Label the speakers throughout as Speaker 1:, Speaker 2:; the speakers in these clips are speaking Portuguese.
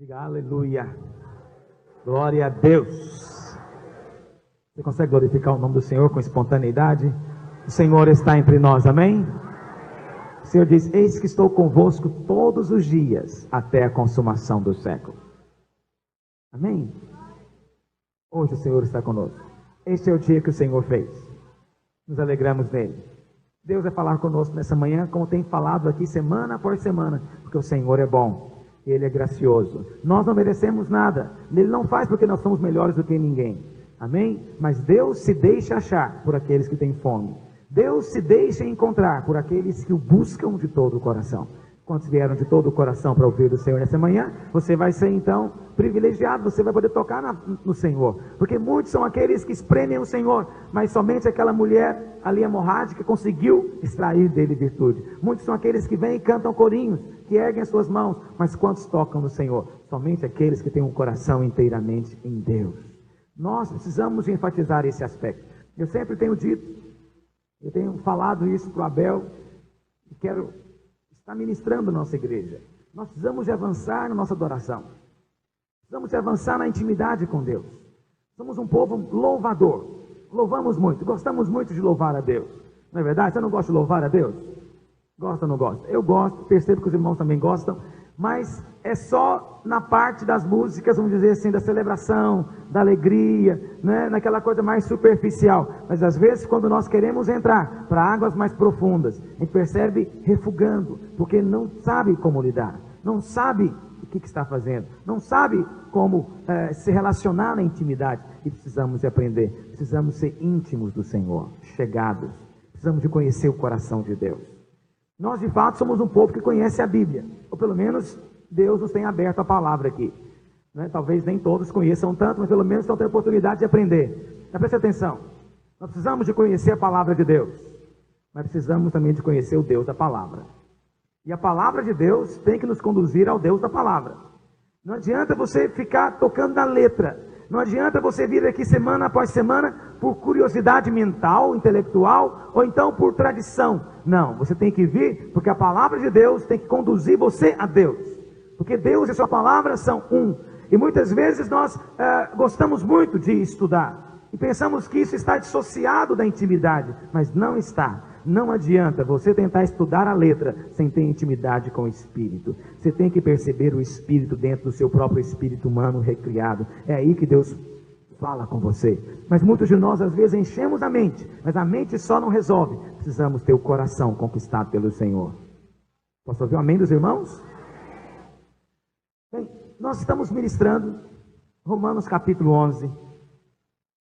Speaker 1: Diga aleluia. Glória a Deus. Você consegue glorificar o nome do Senhor com espontaneidade? O Senhor está entre nós, amém? O Senhor diz: eis que estou convosco todos os dias, até a consumação do século. Amém? Hoje o Senhor está conosco. Este é o dia que o Senhor fez. Nos alegramos nele. Deus vai falar conosco nessa manhã, como tem falado aqui semana após semana, porque o Senhor é bom. Ele é gracioso. Nós não merecemos nada. Ele não faz porque nós somos melhores do que ninguém. Amém? Mas Deus se deixa achar por aqueles que têm fome. Deus se deixa encontrar por aqueles que o buscam de todo o coração. Quantos vieram de todo o coração para ouvir do Senhor nessa manhã? Você vai ser então privilegiado, você vai poder tocar no Senhor. Porque muitos são aqueles que espremem o Senhor, mas somente aquela mulher ali hemorrágica conseguiu extrair dele virtude. Muitos são aqueles que vêm e cantam corinhos, que erguem as suas mãos, mas quantos tocam no Senhor? Somente aqueles que têm um coração inteiramente em Deus. Nós precisamos enfatizar esse aspecto. Eu sempre tenho dito, eu tenho falado isso para o Abel, e quero estar ministrando a nossa igreja. Nós precisamos de avançar na nossa adoração. Precisamos de avançar na intimidade com Deus. Somos um povo louvador. Louvamos muito, gostamos muito de louvar a Deus. Não é verdade? Você não gosta de louvar a Deus? Gosta ou não gosta? Eu gosto, percebo que os irmãos também gostam, mas é só na parte das músicas, vamos dizer assim, da celebração, da alegria, né? Naquela coisa mais superficial. Mas às vezes, quando nós queremos entrar para águas mais profundas, a gente percebe refugando, porque não sabe como lidar, não sabe o que está fazendo, não sabe como se relacionar na intimidade. E precisamos de aprender, precisamos ser íntimos do Senhor, chegados, precisamos de conhecer o coração de Deus. Nós de fato somos um povo que conhece a Bíblia, ou pelo menos Deus nos tem aberto a palavra aqui, né? Talvez nem todos conheçam tanto, mas pelo menos estão tendo a oportunidade de aprender. Então preste atenção, nós precisamos de conhecer a palavra de Deus, mas precisamos também de conhecer o Deus da palavra. E a palavra de Deus tem que nos conduzir ao Deus da palavra. Não adianta você ficar tocando na letra. Não adianta você vir aqui semana após semana por curiosidade mental, intelectual, ou então por tradição. Não, você tem que vir porque a palavra de Deus tem que conduzir você a Deus. Porque Deus e sua palavra são um. E muitas vezes nós gostamos muito de estudar. E pensamos que isso está dissociado da intimidade. Mas não está. Não adianta você tentar estudar a letra sem ter intimidade com o Espírito. Você tem que perceber o Espírito dentro do seu próprio espírito humano recriado. É aí que Deus fala com você. Mas muitos de nós às vezes enchemos a mente, mas a mente só não resolve. Precisamos ter o coração conquistado pelo Senhor. Posso ouvir um amém dos irmãos? Bem, nós estamos ministrando Romanos capítulo 11.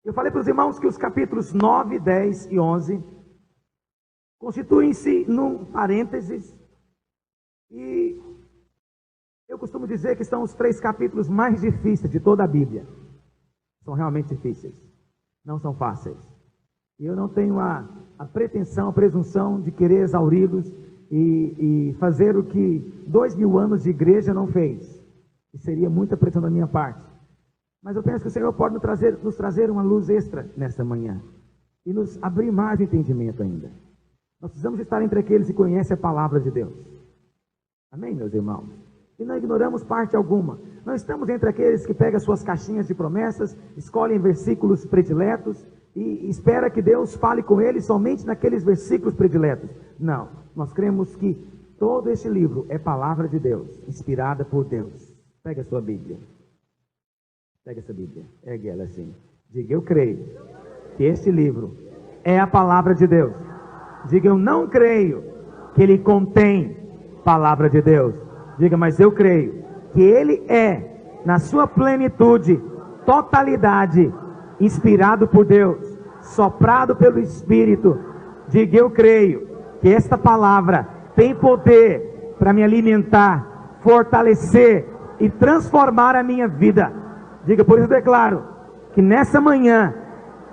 Speaker 1: Eu falei para os irmãos que os capítulos 9, 10 e 11 constituem-se num parênteses, e eu costumo dizer que são os 3 capítulos mais difíceis de toda a Bíblia. São realmente difíceis, não são fáceis. E eu não tenho a pretensão, a presunção de querer exauri-los e fazer o que 2000 anos de igreja não fez. E seria muita pressão da minha parte. Mas eu penso que o Senhor pode nos trazer uma luz extra nesta manhã e nos abrir mais entendimento ainda. Nós precisamos estar entre aqueles que conhecem a palavra de Deus. Amém, meus irmãos? E não ignoramos parte alguma. Não estamos entre aqueles que pegam suas caixinhas de promessas, escolhem versículos prediletos e espera que Deus fale com eles somente naqueles versículos prediletos. Não, nós cremos que todo este livro é palavra de Deus, inspirada por Deus. Pega a sua Bíblia. Pega essa Bíblia, ergue ela assim. Diga: eu creio que este livro é a palavra de Deus. Diga: eu não creio que ele contém palavra de Deus. Diga: mas eu creio que ele é, na sua plenitude, totalidade, inspirado por Deus, soprado pelo Espírito. Diga: eu creio que esta palavra tem poder para me alimentar, fortalecer e transformar a minha vida. Diga: por isso eu declaro que nessa manhã,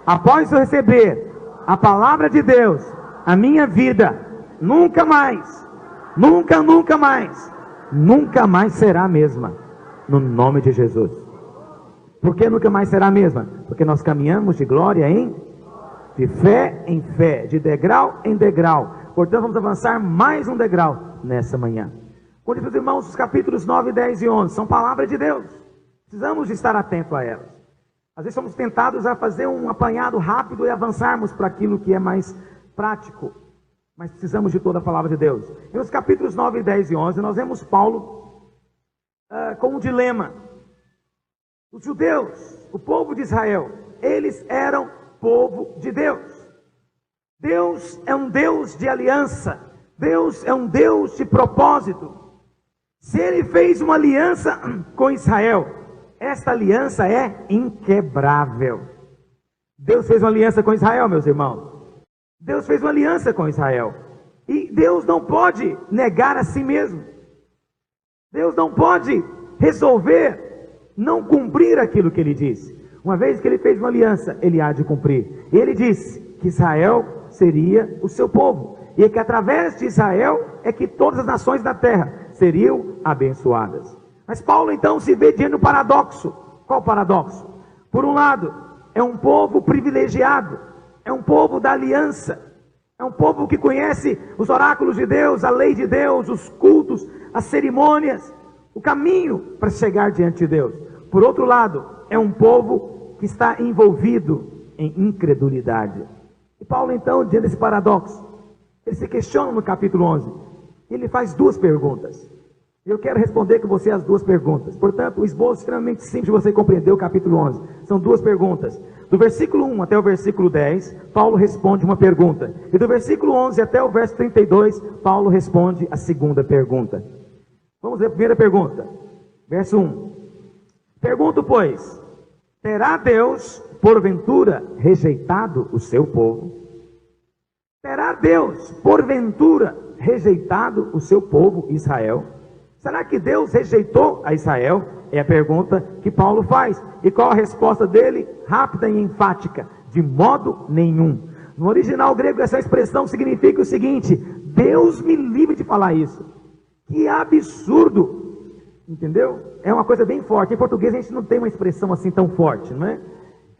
Speaker 1: após eu receber a palavra de Deus, a minha vida nunca mais, nunca mais será a mesma, no nome de Jesus. Por que nunca mais será a mesma? Porque nós caminhamos de glória de fé em fé, de degrau em degrau. Portanto, vamos avançar mais um degrau nessa manhã. Quando diz, irmãos, os capítulos 9, 10 e 11 são palavras de Deus. Precisamos de estar atentos a elas. Às vezes somos tentados a fazer um apanhado rápido e avançarmos para aquilo que é mais prático. Mas precisamos de toda a palavra de Deus. E nos capítulos 9, 10 e 11 nós vemos Paulo com um dilema. Os judeus, o povo de Israel, eles eram povo de Deus. Deus é um Deus de aliança. Deus é um Deus de propósito. Se ele fez uma aliança com Israel, esta aliança é inquebrável. Deus fez uma aliança com Israel, meus irmãos. Deus fez uma aliança com Israel. E Deus não pode negar a si mesmo. Deus não pode resolver não cumprir aquilo que ele disse. Uma vez que ele fez uma aliança, ele há de cumprir. E ele disse que Israel seria o seu povo. E que através de Israel é que todas as nações da terra seriam abençoadas. Mas Paulo então se vê diante do paradoxo. Qual o paradoxo? Por um lado, é um povo privilegiado, é um povo da aliança, é um povo que conhece os oráculos de Deus, a lei de Deus, os cultos, as cerimônias, o caminho para chegar diante de Deus. Por outro lado, é um povo que está envolvido em incredulidade. E Paulo então, diante desse paradoxo, ele se questiona no capítulo 11. Ele faz duas perguntas. Eu quero responder com você as duas perguntas. Portanto, o esboço é extremamente simples de você compreender o capítulo 11. São duas perguntas. Do versículo 1 até o versículo 10, Paulo responde uma pergunta. E do versículo 11 até o verso 32, Paulo responde a segunda pergunta. Vamos ver a primeira pergunta. Verso 1. Pergunto, pois, terá Deus, porventura, rejeitado o seu povo? Terá Deus, porventura, rejeitado o seu povo Israel? Será que Deus rejeitou a Israel? É a pergunta que Paulo faz. E qual a resposta dele? Rápida e enfática: de modo nenhum. No original grego, essa expressão significa o seguinte: Deus me livre de falar isso. Que absurdo! Entendeu? É uma coisa bem forte. Em português a gente não tem uma expressão assim tão forte, não é?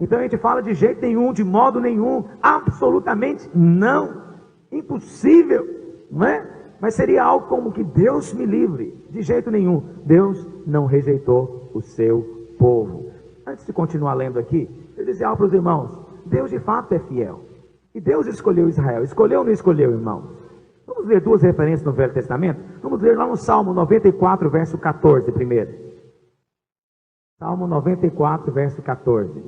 Speaker 1: Então a gente fala de jeito nenhum, de modo nenhum, absolutamente não, impossível, não é? Mas seria algo como que Deus me livre, de jeito nenhum. Deus não rejeitou o seu povo. Antes de continuar lendo aqui, eu dizer algo para os irmãos: Deus de fato é fiel. E Deus escolheu Israel. Escolheu ou não escolheu, irmãos? Vamos ler duas referências no Velho Testamento? Vamos ler lá no Salmo 94, verso 14 primeiro. Salmo 94, verso 14.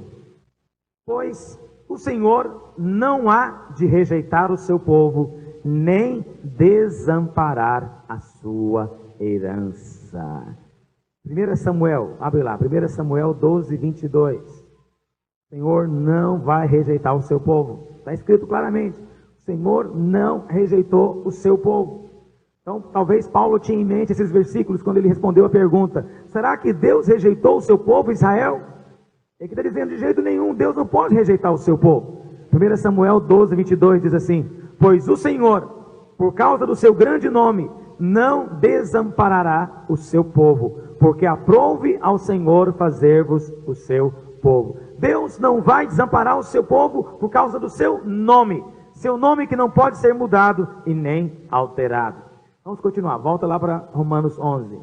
Speaker 1: Pois o Senhor não há de rejeitar o seu povo, nem desamparar a sua herança. 1 Samuel, abre lá, 1 Samuel 12, 22. O Senhor não vai rejeitar o seu povo. Está escrito claramente: o Senhor não rejeitou o seu povo. Então, talvez Paulo tinha em mente esses versículos quando ele respondeu a pergunta: será que Deus rejeitou o seu povo, Israel? Ele está dizendo: de jeito nenhum, Deus não pode rejeitar o seu povo. 1 Samuel 12, 22 diz assim: pois o Senhor, por causa do seu grande nome, não desamparará o seu povo, porque aprouve ao Senhor fazer-vos o seu povo. Deus não vai desamparar o seu povo por causa do seu nome que não pode ser mudado e nem alterado. Vamos continuar, volta lá para Romanos 11.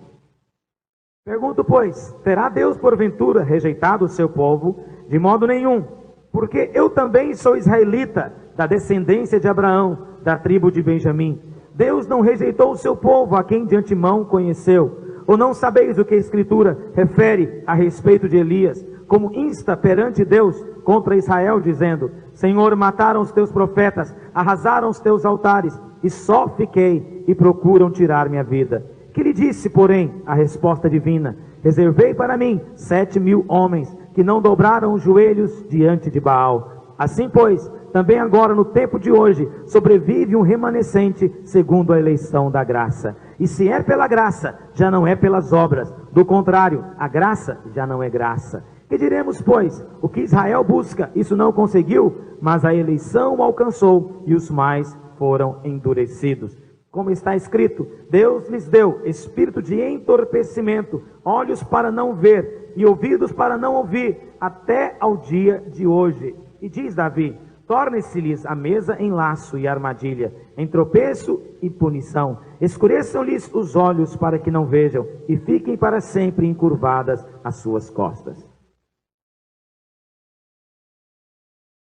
Speaker 1: Pergunto, pois, terá Deus porventura rejeitado o seu povo? De modo nenhum, porque eu também sou israelita, da descendência de Abraão, da tribo de Benjamim. Deus não rejeitou o seu povo, a quem de antemão conheceu. Ou não sabeis o que a Escritura refere a respeito de Elias, como insta perante Deus contra Israel, dizendo: Senhor, mataram os teus profetas, arrasaram os teus altares, e só fiquei, e procuram tirar minha vida. Que lhe disse, porém, a resposta divina: reservei para mim 7.000 homens, que não dobraram os joelhos diante de Baal. Assim, pois, também agora no tempo de hoje, sobrevive um remanescente segundo a eleição da graça. E se é pela graça, já não é pelas obras. Do contrário, a graça já não é graça. Que diremos, pois? O que Israel busca, isso não conseguiu, mas a eleição o alcançou, e os mais foram endurecidos. Como está escrito: Deus lhes deu espírito de entorpecimento, olhos para não ver e ouvidos para não ouvir, até ao dia de hoje. E diz Davi: Torne-se-lhes a mesa em laço e armadilha, em tropeço e punição. Escureçam-lhes os olhos para que não vejam, e fiquem para sempre encurvadas as suas costas.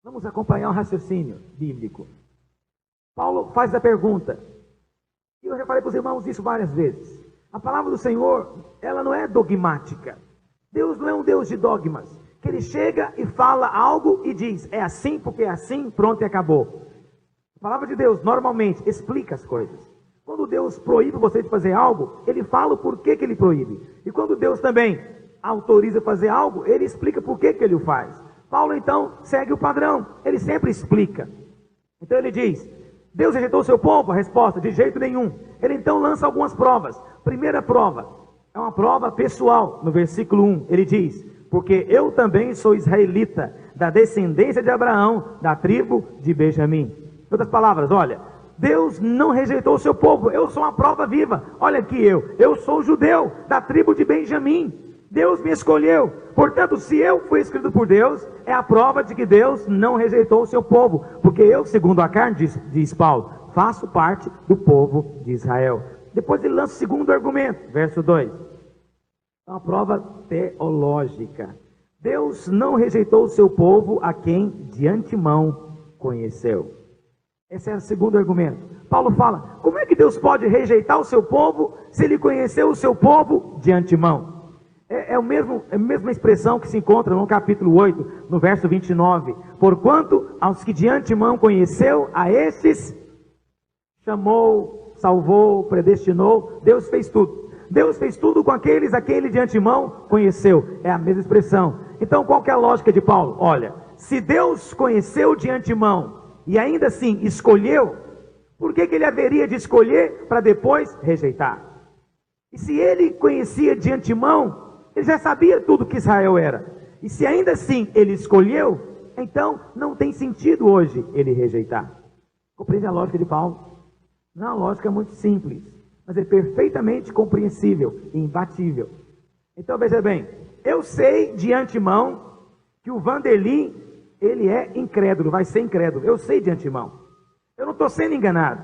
Speaker 1: Vamos acompanhar o raciocínio bíblico. Paulo faz a pergunta, e eu já falei para os irmãos isso várias vezes. A palavra do Senhor, ela não é dogmática. Deus não é um Deus de dogmas, que Ele chega e fala algo e diz, é assim porque é assim, pronto e acabou. A palavra de Deus, normalmente, explica as coisas. Quando Deus proíbe você de fazer algo, Ele fala o porquê que Ele proíbe. E quando Deus também autoriza fazer algo, Ele explica por que ele o faz. Paulo, então, segue o padrão. Ele sempre explica. Então ele diz, Deus rejeitou o seu povo? A resposta, de jeito nenhum. Ele então lança algumas provas. Primeira prova, é uma prova pessoal. No versículo 1, ele diz, porque eu também sou israelita, da descendência de Abraão, da tribo de Benjamim. Em outras palavras, olha, Deus não rejeitou o seu povo. Eu sou uma prova viva. Olha aqui eu sou judeu, da tribo de Benjamim. Deus me escolheu. Portanto, se eu fui escolhido por Deus, é a prova de que Deus não rejeitou o seu povo. Porque eu, segundo a carne, diz Paulo, faço parte do povo de Israel. Depois ele lança o segundo argumento, verso 2. É uma prova teológica. Deus não rejeitou o seu povo a quem de antemão conheceu. Esse é o segundo argumento. Paulo fala, como é que Deus pode rejeitar o seu povo se ele conheceu o seu povo de antemão? É a mesma expressão que se encontra no capítulo 8, no verso 29. Porquanto aos que de antemão conheceu, a estes chamou, salvou, predestinou. Deus fez tudo. Deus fez tudo com aqueles a quem ele de antemão conheceu. É a mesma expressão. Então qual que é a lógica de Paulo? Olha, se Deus conheceu de antemão e ainda assim escolheu, por que ele haveria de escolher para depois rejeitar? E se ele conhecia de antemão, ele já sabia tudo que Israel era. E se ainda assim ele escolheu, então não tem sentido hoje ele rejeitar. Compreende a lógica de Paulo? Não é uma lógica muito simples, mas é perfeitamente compreensível e imbatível. Então veja bem, eu sei de antemão que o Vanderlin, ele é incrédulo, vai ser incrédulo. Eu sei de antemão. Eu não estou sendo enganado.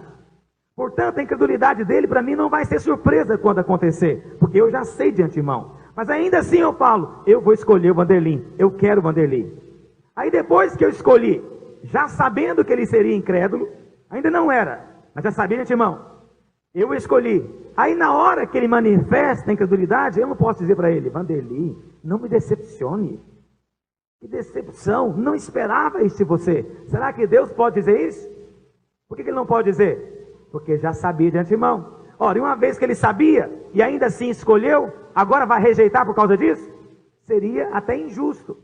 Speaker 1: Portanto, a incredulidade dele para mim não vai ser surpresa quando acontecer, porque eu já sei de antemão. Mas ainda assim eu falo, eu vou escolher o Vanderlin, eu quero o Vanderlin. Aí depois que eu escolhi, já sabendo que ele seria incrédulo, ainda não era, mas já sabia de antemão, eu escolhi. Aí na hora que ele manifesta a incredulidade, eu não posso dizer para ele, Vanderlin, não me decepcione. Que decepção, não esperava isso de você. Será que Deus pode dizer isso? Por que ele não pode dizer? Porque já sabia de antemão. Ora, e uma vez que ele sabia, e ainda assim escolheu, agora vai rejeitar por causa disso? Seria até injusto.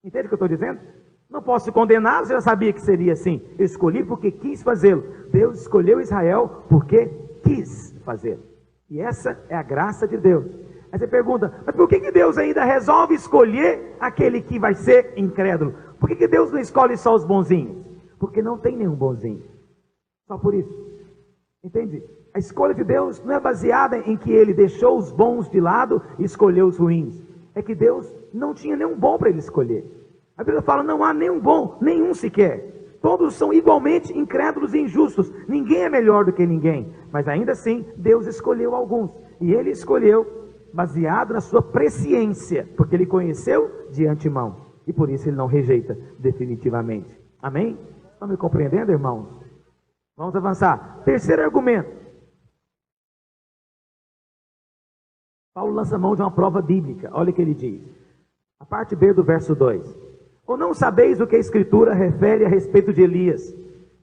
Speaker 1: Entende o que eu estou dizendo? Não posso condenar, você já sabia que seria assim. Eu escolhi porque quis fazê-lo. Deus escolheu Israel porque quis fazê-lo. E essa é a graça de Deus. Aí você pergunta, mas por que Deus ainda resolve escolher aquele que vai ser incrédulo? Por que Deus não escolhe só os bonzinhos? Porque não tem nenhum bonzinho. Só por isso. Entende? A escolha de Deus não é baseada em que ele deixou os bons de lado e escolheu os ruins. É que Deus não tinha nenhum bom para ele escolher. A Bíblia fala, não há nenhum bom, nenhum sequer. Todos são igualmente incrédulos e injustos. Ninguém é melhor do que ninguém. Mas ainda assim, Deus escolheu alguns. E ele escolheu baseado na sua presciência, porque ele conheceu de antemão. E por isso ele não rejeita definitivamente. Amém? Estão me compreendendo, irmãos? Vamos avançar. Terceiro argumento. Paulo lança mão de uma prova bíblica. Olha o que ele diz. A parte B do verso 2. Ou não sabeis o que a Escritura refere a respeito de Elias,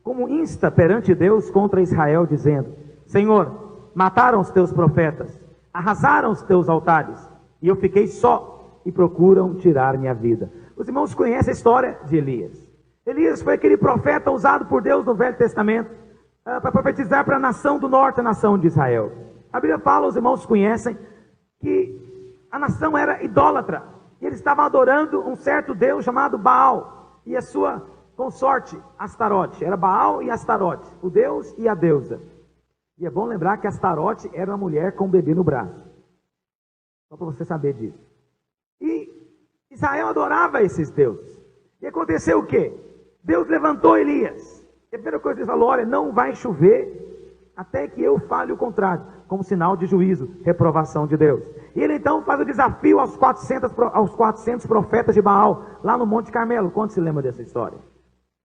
Speaker 1: como insta perante Deus contra Israel, dizendo, Senhor, mataram os teus profetas, arrasaram os teus altares, e eu fiquei só, e procuram tirar minha vida. Os irmãos conhecem a história de Elias. Elias foi aquele profeta usado por Deus no Velho Testamento, para profetizar para a nação do norte, a nação de Israel. A Bíblia fala, os irmãos conhecem, que a nação era idólatra, e eles estavam adorando um certo Deus chamado Baal, e a sua consorte, Astarote. Era Baal e Astarote, o Deus e a deusa. E é bom lembrar que Astarote era uma mulher com um bebê no braço. Só para você saber disso. E Israel adorava esses deuses. E aconteceu o quê? Deus levantou Elias. E a primeira coisa que ele falou: olha, não vai chover até que eu fale o contrário, como sinal de juízo, reprovação de Deus. E ele então faz o desafio aos 400 profetas de Baal, lá no Monte Carmelo. Quantos se lembram dessa história?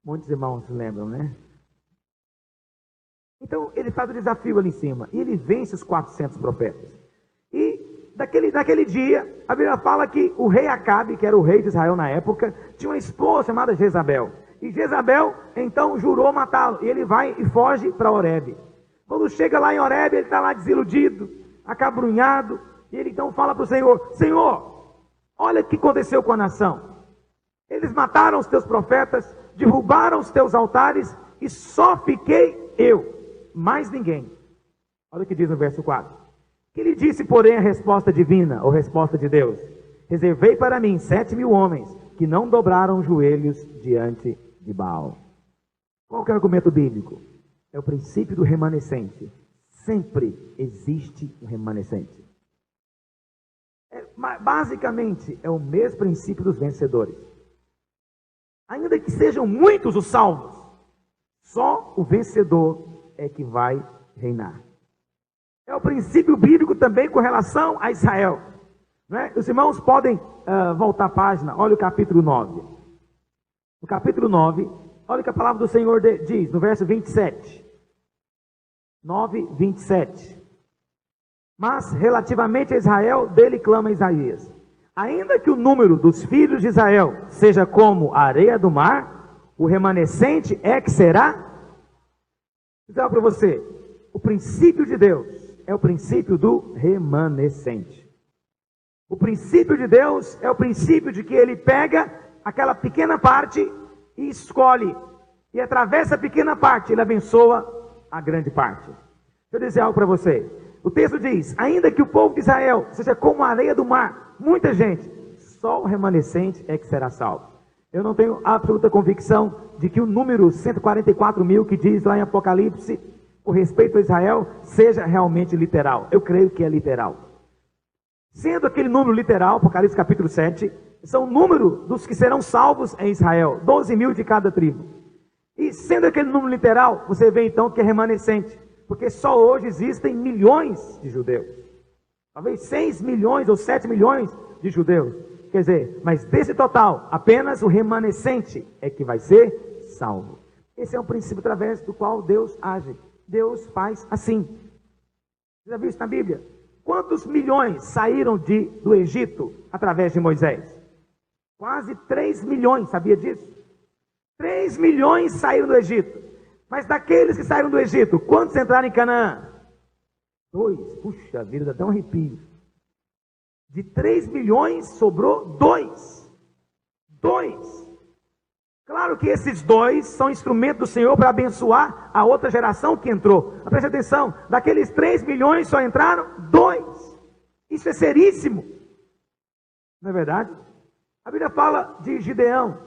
Speaker 1: Muitos irmãos se lembram, né? Então ele faz o desafio ali em cima, e ele vence os 400 profetas. E naquele dia, a Bíblia fala que o rei Acabe, que era o rei de Israel na época, tinha uma esposa chamada Jezabel. E Jezabel então jurou matá-lo, e ele vai e foge para Horebe. Quando chega lá em Horebe, ele está lá desiludido, acabrunhado, e ele então fala para o Senhor: Senhor, olha o que aconteceu com a nação. Eles mataram os teus profetas, derrubaram os teus altares, e só fiquei eu, mais ninguém. Olha o que diz no verso 4. Que lhe disse, porém, a resposta divina, ou resposta de Deus: reservei para mim 7.000 homens, que não dobraram os joelhos diante de Baal. Qual que é o argumento bíblico? É o princípio do remanescente. Sempre existe um remanescente. Basicamente, é o mesmo princípio dos vencedores. Ainda que sejam muitos os salvos, só o vencedor é que vai reinar. É o princípio bíblico também com relação a Israel. Não é? Os irmãos podem voltar a página, olha o capítulo 9. No capítulo 9, olha o que a palavra do Senhor diz, no verso 27. 9, 27. Mas, relativamente a Israel, dele clama Isaías: ainda que o número dos filhos de Israel seja como a areia do mar, o remanescente é que será. Vou dizer para você, o princípio de Deus é o princípio do remanescente. O princípio de Deus é o princípio de que ele pega aquela pequena parte e escolhe, e através dessa pequena parte ele abençoa a grande parte. Deixa eu dizer algo para você. O texto diz: ainda que o povo de Israel seja como a areia do mar, muita gente, só o remanescente é que será salvo. Eu não tenho absoluta convicção de que o número 144.000 que diz lá em Apocalipse, com respeito a Israel, seja realmente literal. Eu creio que é literal. Sendo aquele número literal, Apocalipse capítulo 7, são o número dos que serão salvos em Israel, 12.000 de cada tribo. E sendo aquele número literal, você vê então que é remanescente, porque só hoje existem milhões de judeus. Talvez 6 milhões ou 7 milhões de judeus. Quer dizer, mas desse total, apenas o remanescente é que vai ser salvo. Esse é um princípio através do qual Deus age. Deus faz assim. Você já viu isso na Bíblia? Quantos milhões saíram do Egito através de Moisés? Quase 3 milhões, sabia disso? 3 milhões saíram do Egito. Mas daqueles que saíram do Egito, quantos entraram em Canaã? 2. Puxa vida, dá até um arrepio. De 3 milhões sobrou 2. 2. Claro que esses 2 são instrumentos do Senhor para abençoar a outra geração que entrou. Preste atenção, daqueles 3 milhões só entraram 2. Isso é seríssimo. Não é verdade? A Bíblia fala de Gideão.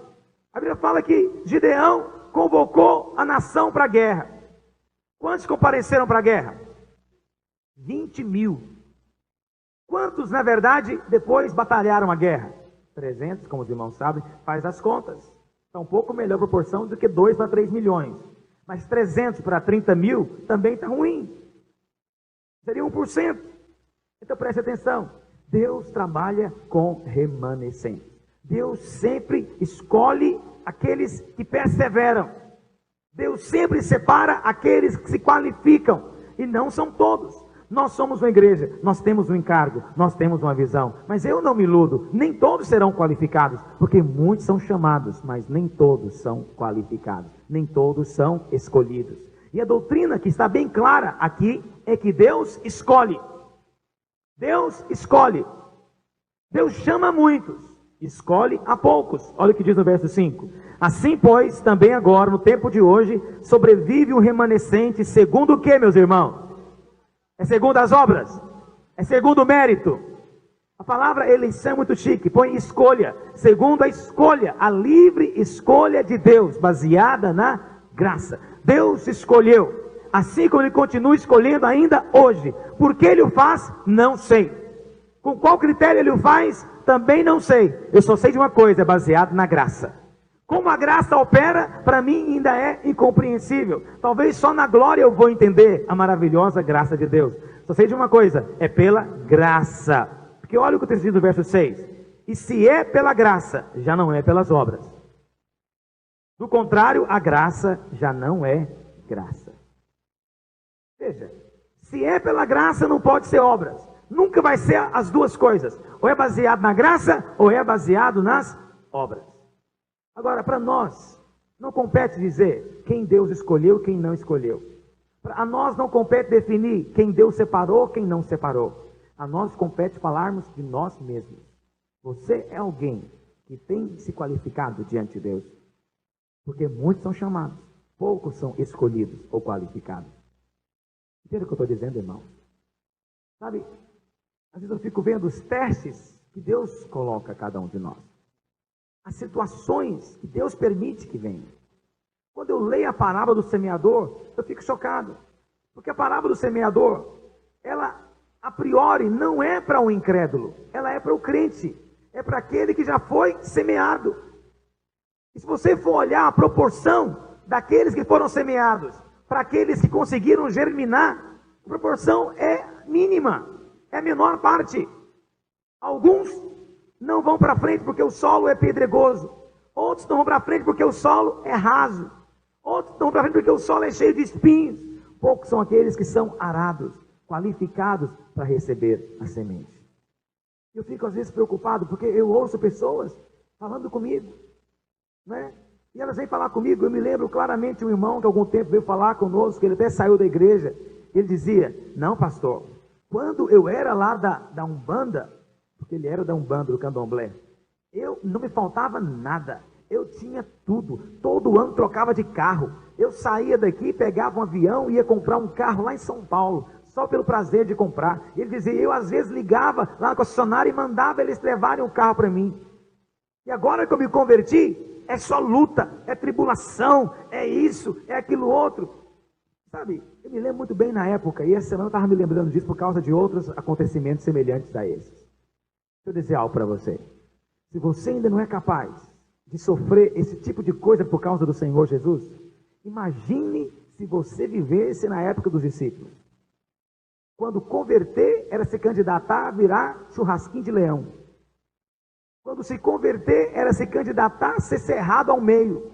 Speaker 1: A Bíblia fala que Gideão convocou a nação para a guerra. Quantos compareceram para a guerra? 20.000. Quantos, na verdade, depois batalharam a guerra? 300, como os irmãos sabem, faz as contas. Está um pouco melhor proporção do que 2 para 3 milhões. Mas 300 para 30.000 também está ruim. Seria 1%. Então preste atenção. Deus trabalha com remanescentes. Deus sempre escolhe aqueles que perseveram. Deus sempre separa aqueles que se qualificam. E não são todos. Nós somos uma igreja, nós temos um encargo, nós temos uma visão. Mas eu não me iludo, nem todos serão qualificados. Porque muitos são chamados, mas nem todos são qualificados. Nem todos são escolhidos. E a doutrina que está bem clara aqui é que Deus escolhe. Deus escolhe. Deus chama muitos, escolhe a poucos. Olha o que diz no verso 5. Assim, pois, também agora, no tempo de hoje, sobrevive um remanescente segundo o que, meus irmãos? É segundo as obras? É segundo o mérito? A palavra eleição é muito chique, põe escolha, segundo a escolha, a livre escolha de Deus, baseada na graça. Deus escolheu, assim como Ele continua escolhendo ainda hoje. Por que Ele o faz? Não sei. Com qual critério Ele o faz? Também não sei. Eu só sei de uma coisa, é baseado na graça. Como a graça opera, para mim ainda é incompreensível. Talvez só na glória eu vou entender a maravilhosa graça de Deus. Só sei de uma coisa, é pela graça. Porque olha o que tem diz no verso 6. E se é pela graça, já não é pelas obras. Do contrário, a graça já não é graça. Veja, se é pela graça, não pode ser obras. Nunca vai ser as duas coisas. Ou é baseado na graça, ou é baseado nas obras. Agora, para nós, não compete dizer quem Deus escolheu e quem não escolheu. A nós não compete definir quem Deus separou, quem não separou. A nós compete falarmos de nós mesmos. Você é alguém que tem se qualificado diante de Deus. Porque muitos são chamados, poucos são escolhidos ou qualificados. Entende o que eu estou dizendo, irmão? Sabe, às vezes eu fico vendo os testes que Deus coloca a cada um de nós. As situações que Deus permite que venham. Quando eu leio a parábola do semeador, eu fico chocado. Porque a parábola do semeador, ela a priori não é para o incrédulo, ela é para o crente. É para aquele que já foi semeado. E se você for olhar a proporção daqueles que foram semeados para aqueles que conseguiram germinar, a proporção é mínima, é a menor parte. Alguns não vão para frente porque o solo é pedregoso, outros não vão para frente porque o solo é raso, outros não vão para frente porque o solo é cheio de espinhos. Poucos são aqueles que são arados, qualificados para receber a semente. Eu fico às vezes preocupado porque eu ouço pessoas falando comigo, né? E elas vêm falar comigo. Eu me lembro claramente um irmão que há algum tempo veio falar conosco, ele até saiu da igreja. Ele dizia: não, pastor, quando eu era lá da Umbanda, porque ele era da Umbanda, do Candomblé, eu não me faltava nada, eu tinha tudo, todo ano trocava de carro, eu saía daqui, pegava um avião e ia comprar um carro lá em São Paulo, só pelo prazer de comprar. Ele dizia, eu às vezes ligava lá na concessionária e mandava eles levarem um carro para mim. E agora que eu me converti, é só luta, é tribulação, é isso, é aquilo outro. Sabe, eu me lembro muito bem na época, e essa semana eu estava me lembrando disso por causa de outros acontecimentos semelhantes a esses. Deixa eu dizer algo para você. Se você ainda não é capaz de sofrer esse tipo de coisa por causa do Senhor Jesus, imagine se você vivesse na época dos discípulos. Quando converter era se candidatar a virar churrasquinho de leão. Quando se converter era se candidatar a ser cerrado ao meio.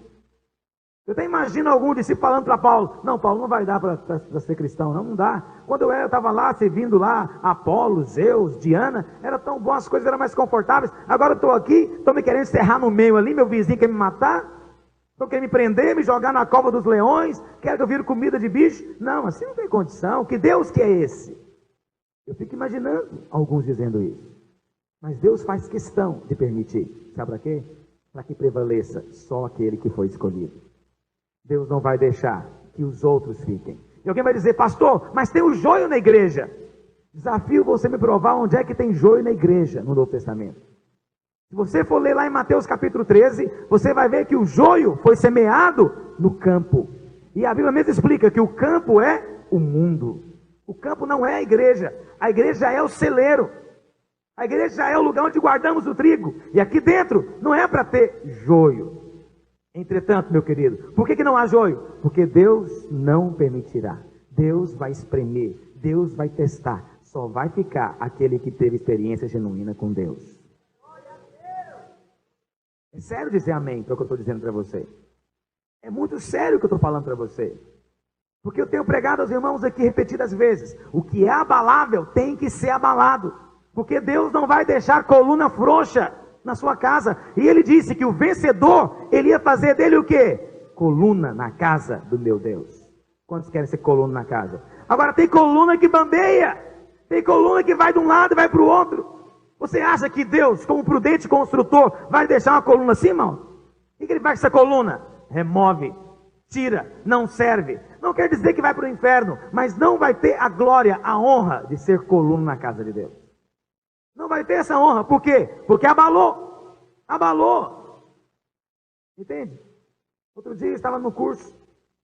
Speaker 1: Eu até imagino algum discípulo falando para Paulo: não, Paulo, não vai dar para ser cristão, não dá. Quando eu estava lá, servindo lá, Apolo, Zeus, Diana, era tão bom, as coisas eram mais confortáveis. Agora eu estou aqui, estão me querendo encerrar no meio ali, meu vizinho quer me matar, estão querendo me prender, me jogar na cova dos leões, quer que eu vire comida de bicho. Não, assim não tem condição. Que Deus que é esse? Eu fico imaginando alguns dizendo isso. Mas Deus faz questão de permitir. Sabe para quê? Para que prevaleça só aquele que foi escolhido. Deus não vai deixar que os outros fiquem. E alguém vai dizer: pastor, mas tem o joio na igreja. Desafio você me provar onde é que tem joio na igreja no Novo Testamento. Se você for ler lá em Mateus capítulo 13, você vai ver que o joio foi semeado no campo. E a Bíblia mesmo explica que o campo é o mundo. O campo não é a igreja é o celeiro. A igreja já é o lugar onde guardamos o trigo. E aqui dentro não é para ter joio. Entretanto, meu querido, por que não há joio? Porque Deus não permitirá. Deus vai espremer, Deus vai testar. Só vai ficar aquele que teve experiência genuína com Deus. É sério dizer amém para o que eu estou dizendo para você. É muito sério o que eu estou falando para você. Porque eu tenho pregado aos irmãos aqui repetidas vezes: o que é abalável tem que ser abalado. Porque Deus não vai deixar coluna frouxa na sua casa. E ele disse que o vencedor, ele ia fazer dele o quê? Coluna na casa do meu Deus. Quantos querem ser coluna na casa? Agora tem coluna que bambeia. Tem coluna que vai de um lado e vai para o outro. Você acha que Deus, como prudente construtor, vai deixar uma coluna assim, irmão? O que ele faz com essa coluna? Remove, tira, não serve. Não quer dizer que vai para o inferno, mas não vai ter a glória, a honra de ser coluna na casa de Deus. Não vai ter essa honra. Por quê? Porque abalou. Abalou. Entende? Outro dia eu estava no curso.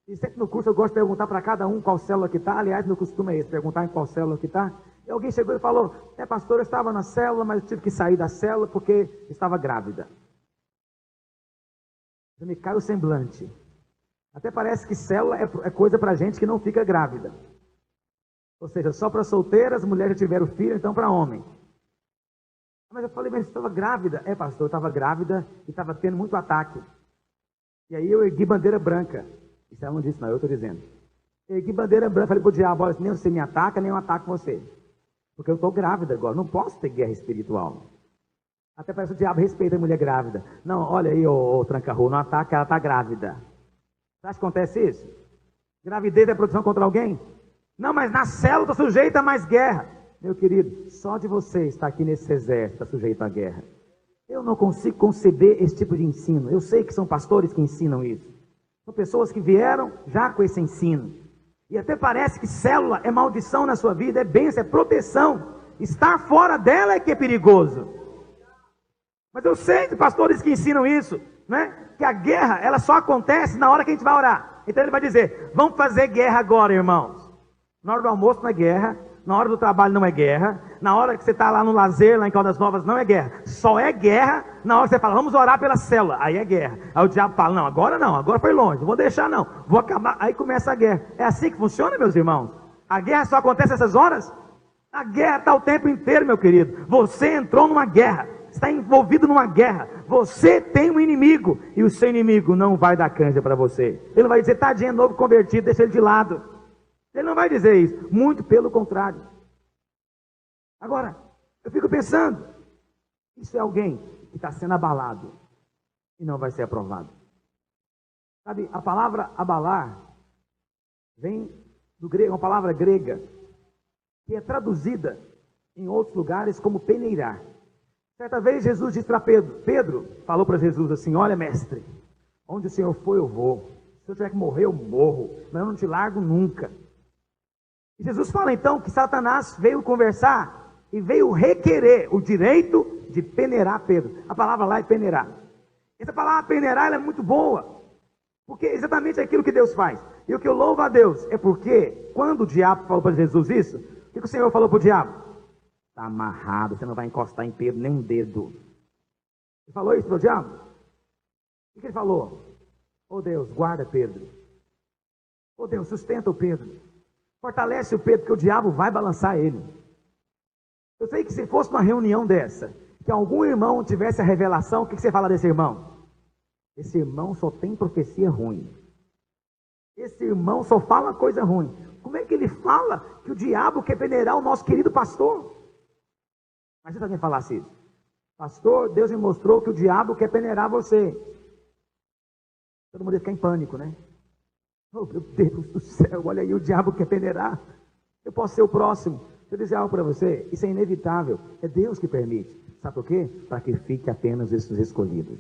Speaker 1: E sempre no curso eu gosto de perguntar para cada um qual célula que está. Aliás, meu costume é esse, perguntar em qual célula que está. E alguém chegou e falou: pastor, eu estava na célula, mas eu tive que sair da célula porque estava grávida. Me cai o semblante. Até parece que célula é coisa para gente que não fica grávida. Ou seja, só para solteiras, mulheres já tiveram filho, então para homem. Mas eu falei, mas você estava grávida? É, pastor, eu estava grávida e estava tendo muito ataque. E aí eu ergui bandeira branca. Isso ela não disse, não, eu estou dizendo. Eu ergui bandeira branca, falei para o diabo, olha, nem você me ataca, nem eu ataco você. Porque eu estou grávida agora, não posso ter guerra espiritual. Até parece que o diabo respeita a mulher grávida. Não, olha aí, ô tranca-rua, não ataca, ela está grávida. Você acha que acontece isso? Gravidez é produção contra alguém? Não, mas na célula estou sujeito a mais guerra. Meu querido, só de você estar aqui nesse exército está sujeito à guerra. Eu não consigo conceber esse tipo de ensino. Eu sei que são pastores que ensinam isso. São pessoas que vieram já com esse ensino. E até parece que célula é maldição na sua vida, é bênção, é proteção. Estar fora dela é que é perigoso. Mas eu sei de pastores que ensinam isso, né? Que a guerra, ela só acontece na hora que a gente vai orar. Então ele vai dizer, vamos fazer guerra agora, irmãos. Na hora do almoço não é guerra, na hora do trabalho não é guerra, na hora que você está lá no lazer, lá em Caldas Novas, não é guerra. Só é guerra na hora que você fala, vamos orar pela célula, aí é guerra. Aí o diabo fala, não, agora foi longe, não vou deixar não, vou acabar, aí começa a guerra. É assim que funciona, meus irmãos? A guerra só acontece nessas horas? A guerra está o tempo inteiro, meu querido. Você entrou numa guerra, está envolvido numa guerra, você tem um inimigo, e o seu inimigo não vai dar canja para você. Ele não vai dizer, tadinho, novo convertido, deixa ele de lado. Ele não vai dizer isso, muito pelo contrário. Agora, eu fico pensando, isso é alguém que está sendo abalado e não vai ser aprovado. Sabe, a palavra abalar vem do grego, uma palavra grega, que é traduzida em outros lugares como peneirar. Certa vez Jesus disse para Pedro falou para Jesus assim, olha mestre, onde o Senhor for eu vou, se eu tiver que morrer eu morro, mas eu não te largo nunca. E Jesus fala então que Satanás veio conversar e veio requerer o direito de peneirar Pedro. A palavra lá é peneirar. Essa palavra peneirar ela é muito boa, porque é exatamente aquilo que Deus faz. E o que eu louvo a Deus é porque quando o diabo falou para Jesus isso, o que o Senhor falou para o diabo? Está amarrado, você não vai encostar em Pedro nem um dedo. Ele falou isso para o diabo? O que ele falou? Oh Deus, guarda Pedro. Oh Deus, sustenta o Pedro. Fortalece o Pedro, porque o diabo vai balançar ele. Eu sei que se fosse uma reunião dessa, que algum irmão tivesse a revelação, o que você fala desse irmão? Esse irmão só tem profecia ruim. Esse irmão só fala coisa ruim. Como é que ele fala que o diabo quer peneirar o nosso querido pastor? Mas se alguém falasse isso, pastor, Deus me mostrou que o diabo quer peneirar você. Todo mundo ia ficar em pânico, né? Oh, meu Deus do céu, olha aí, o diabo quer peneirar. Eu posso ser o próximo. Deixa eu dizer algo para você, isso é inevitável. É Deus que permite. Sabe por quê? Para que fique apenas esses escolhidos.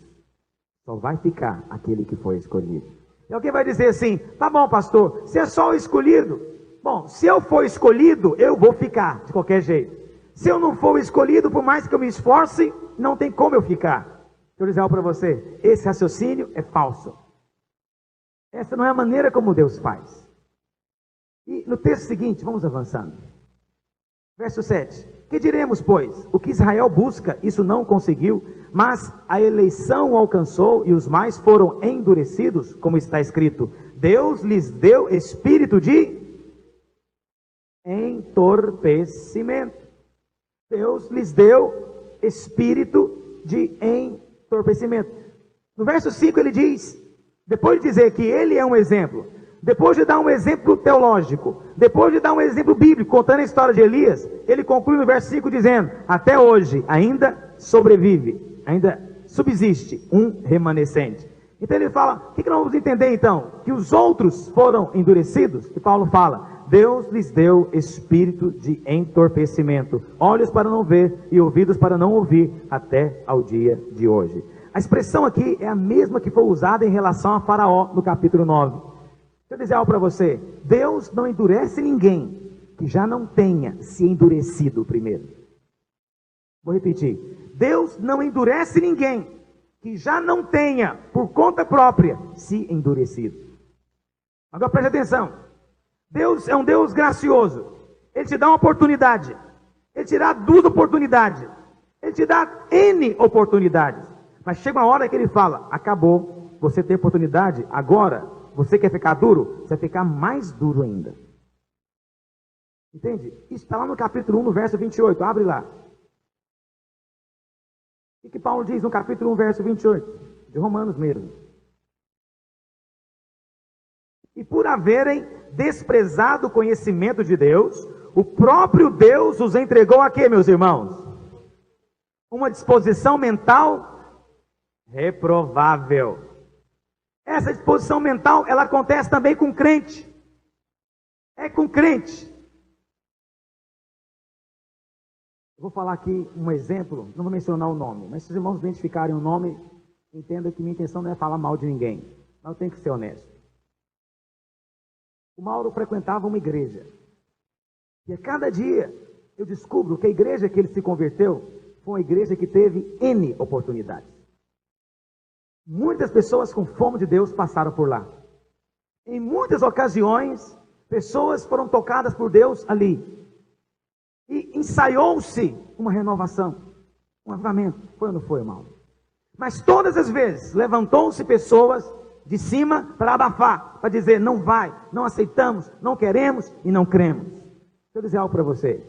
Speaker 1: Só vai ficar aquele que foi escolhido. E alguém vai dizer assim, tá bom pastor, se é só o escolhido. Bom, se eu for escolhido, eu vou ficar de qualquer jeito. Se eu não for escolhido, por mais que eu me esforce, não tem como eu ficar. Deixa eu dizer algo para você, esse raciocínio é falso. Essa não é a maneira como Deus faz. E no texto seguinte, vamos avançando. Verso 7. Que diremos, pois? O que Israel busca, isso não conseguiu, mas a eleição o alcançou e os mais foram endurecidos, como está escrito. Deus lhes deu espírito de entorpecimento. Deus lhes deu espírito de entorpecimento. No verso 5 ele diz, depois de dizer que ele é um exemplo, depois de dar um exemplo teológico, depois de dar um exemplo bíblico, contando a história de Elias, ele conclui no verso 5 dizendo, até hoje ainda sobrevive, ainda subsiste um remanescente. Então ele fala, o que nós vamos entender então? Que os outros foram endurecidos, e Paulo fala, Deus lhes deu espírito de entorpecimento, olhos para não ver e ouvidos para não ouvir, até ao dia de hoje. A expressão aqui é a mesma que foi usada em relação a Faraó no capítulo 9. Deixa eu dizer algo para você. Deus não endurece ninguém que já não tenha se endurecido primeiro. Vou repetir. Deus não endurece ninguém que já não tenha, por conta própria, se endurecido. Agora preste atenção. Deus é um Deus gracioso. Ele te dá uma oportunidade. Ele te dá 2 oportunidades. Ele te dá N oportunidades. Mas chega uma hora que ele fala, acabou, você ter oportunidade, agora, você quer ficar duro, você vai ficar mais duro ainda. Entende? Isso está lá no capítulo 1, no verso 28. Abre lá. O que Paulo diz no capítulo 1, verso 28? De Romanos mesmo. E por haverem desprezado o conhecimento de Deus, o próprio Deus os entregou a quê, meus irmãos? Uma disposição mental reprovável. Essa disposição mental, ela acontece também com crente. É com crente. Eu vou falar aqui um exemplo, não vou mencionar o nome, mas se os irmãos identificarem o nome, entenda que minha intenção não é falar mal de ninguém, mas eu tenho que ser honesto. O Mauro frequentava uma igreja, e a cada dia eu descubro que a igreja que ele se converteu foi uma igreja que teve N oportunidades. Muitas pessoas com fome de Deus passaram por lá. Em muitas ocasiões, pessoas foram tocadas por Deus ali. E ensaiou-se uma renovação, um avivamento. Foi ou não foi, irmão? Mas todas as vezes levantou-se pessoas de cima para abafar, para dizer: não vai, não aceitamos, não queremos e não cremos. Deixa eu dizer algo para você.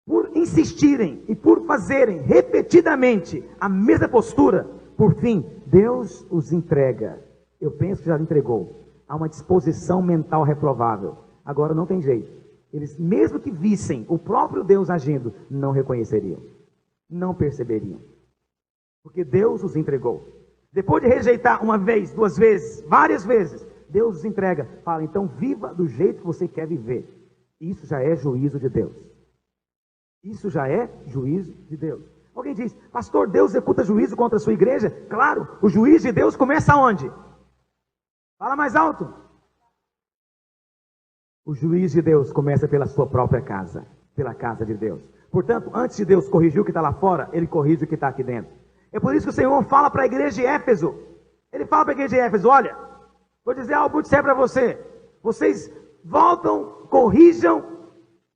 Speaker 1: Por insistirem e por fazerem repetidamente a mesma postura, por fim, Deus os entrega. Eu penso que já entregou. Há uma disposição mental reprovável. Agora não tem jeito. Eles, mesmo que vissem o próprio Deus agindo, não reconheceriam, não perceberiam, porque Deus os entregou. Depois de rejeitar uma vez, duas vezes, várias vezes, Deus os entrega. Fala: então viva do jeito que você quer viver. Isso já é juízo de Deus. Isso já é juízo de Deus. Alguém diz: pastor, Deus executa juízo contra a sua igreja? Claro, o juízo de Deus começa onde? Fala mais alto. O juízo de Deus começa pela sua própria casa, pela casa de Deus. Portanto, antes de Deus corrigir o que está lá fora, Ele corrige o que está aqui dentro. É por isso que o Senhor fala para a igreja de Éfeso. Ele fala para a igreja de Éfeso: olha, vou dizer algo muito sério para você. Vocês voltam, corrijam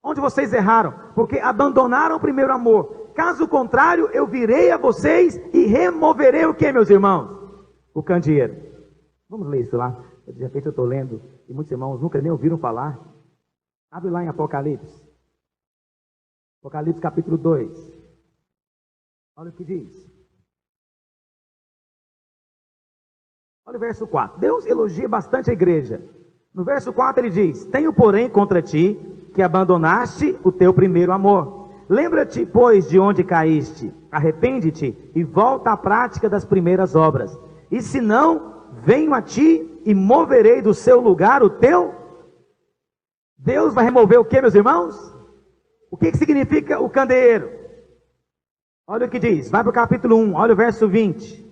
Speaker 1: onde vocês erraram, porque abandonaram o primeiro amor. Caso contrário, eu virei a vocês e removerei o que, meus irmãos? O candeeiro. Vamos ler isso lá. De repente eu estou lendo, e muitos irmãos nunca nem ouviram falar. Abre lá em Apocalipse. Apocalipse capítulo 2. Olha o que diz. Olha o verso 4. Deus elogia bastante a igreja. No verso 4 ele diz: tenho porém contra ti que abandonaste o teu primeiro amor. Lembra-te, pois, de onde caíste. Arrepende-te e volta à prática das primeiras obras. E se não, venho a ti e moverei do seu lugar o teu. Deus vai remover o que, meus irmãos? O que significa o candeeiro? Olha o que diz, vai para o capítulo 1, olha o verso 20.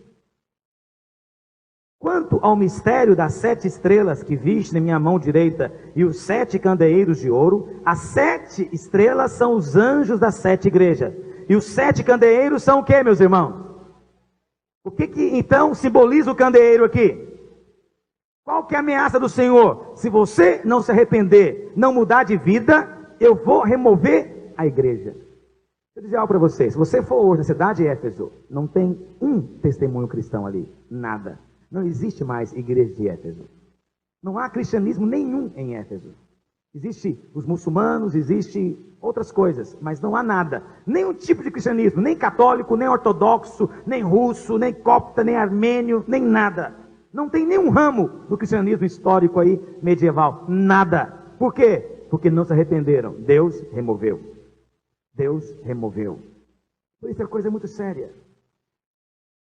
Speaker 1: Quanto ao mistério das 7 estrelas que viste na minha mão direita e os 7 candeeiros de ouro, as 7 estrelas são os anjos das 7 igrejas. E os 7 candeeiros são o que, meus irmãos? O que então simboliza o candeeiro aqui? Qual que é a ameaça do Senhor? Se você não se arrepender, não mudar de vida, eu vou remover a igreja. Deixa eu dizer algo para você. Se você for hoje na cidade de Éfeso, não tem um testemunho cristão ali. Nada. Não existe mais igreja de Éfeso. Não há cristianismo nenhum em Éfeso. Existe os muçulmanos, existe outras coisas, mas não há nada. Nenhum tipo de cristianismo, nem católico, nem ortodoxo, nem russo, nem copta, nem armênio, nem nada. Não tem nenhum ramo do cristianismo histórico aí, medieval. Nada. Por quê? Porque não se arrependeram. Deus removeu. Deus removeu. Por isso é coisa muito séria.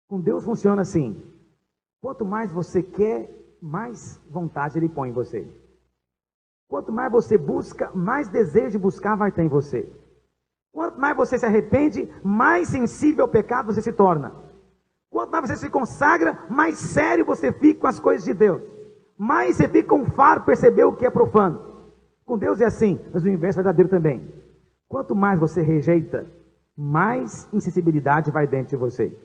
Speaker 1: Com Deus funciona assim. Quanto mais você quer, mais vontade Ele põe em você. Quanto mais você busca, mais desejo de buscar vai ter em você. Quanto mais você se arrepende, mais sensível ao pecado você se torna. Quanto mais você se consagra, mais sério você fica com as coisas de Deus. Mais você fica com faro perceber o que é profano. Com Deus é assim, mas o inverso é verdadeiro também. Quanto mais você rejeita, mais insensibilidade vai dentro de você.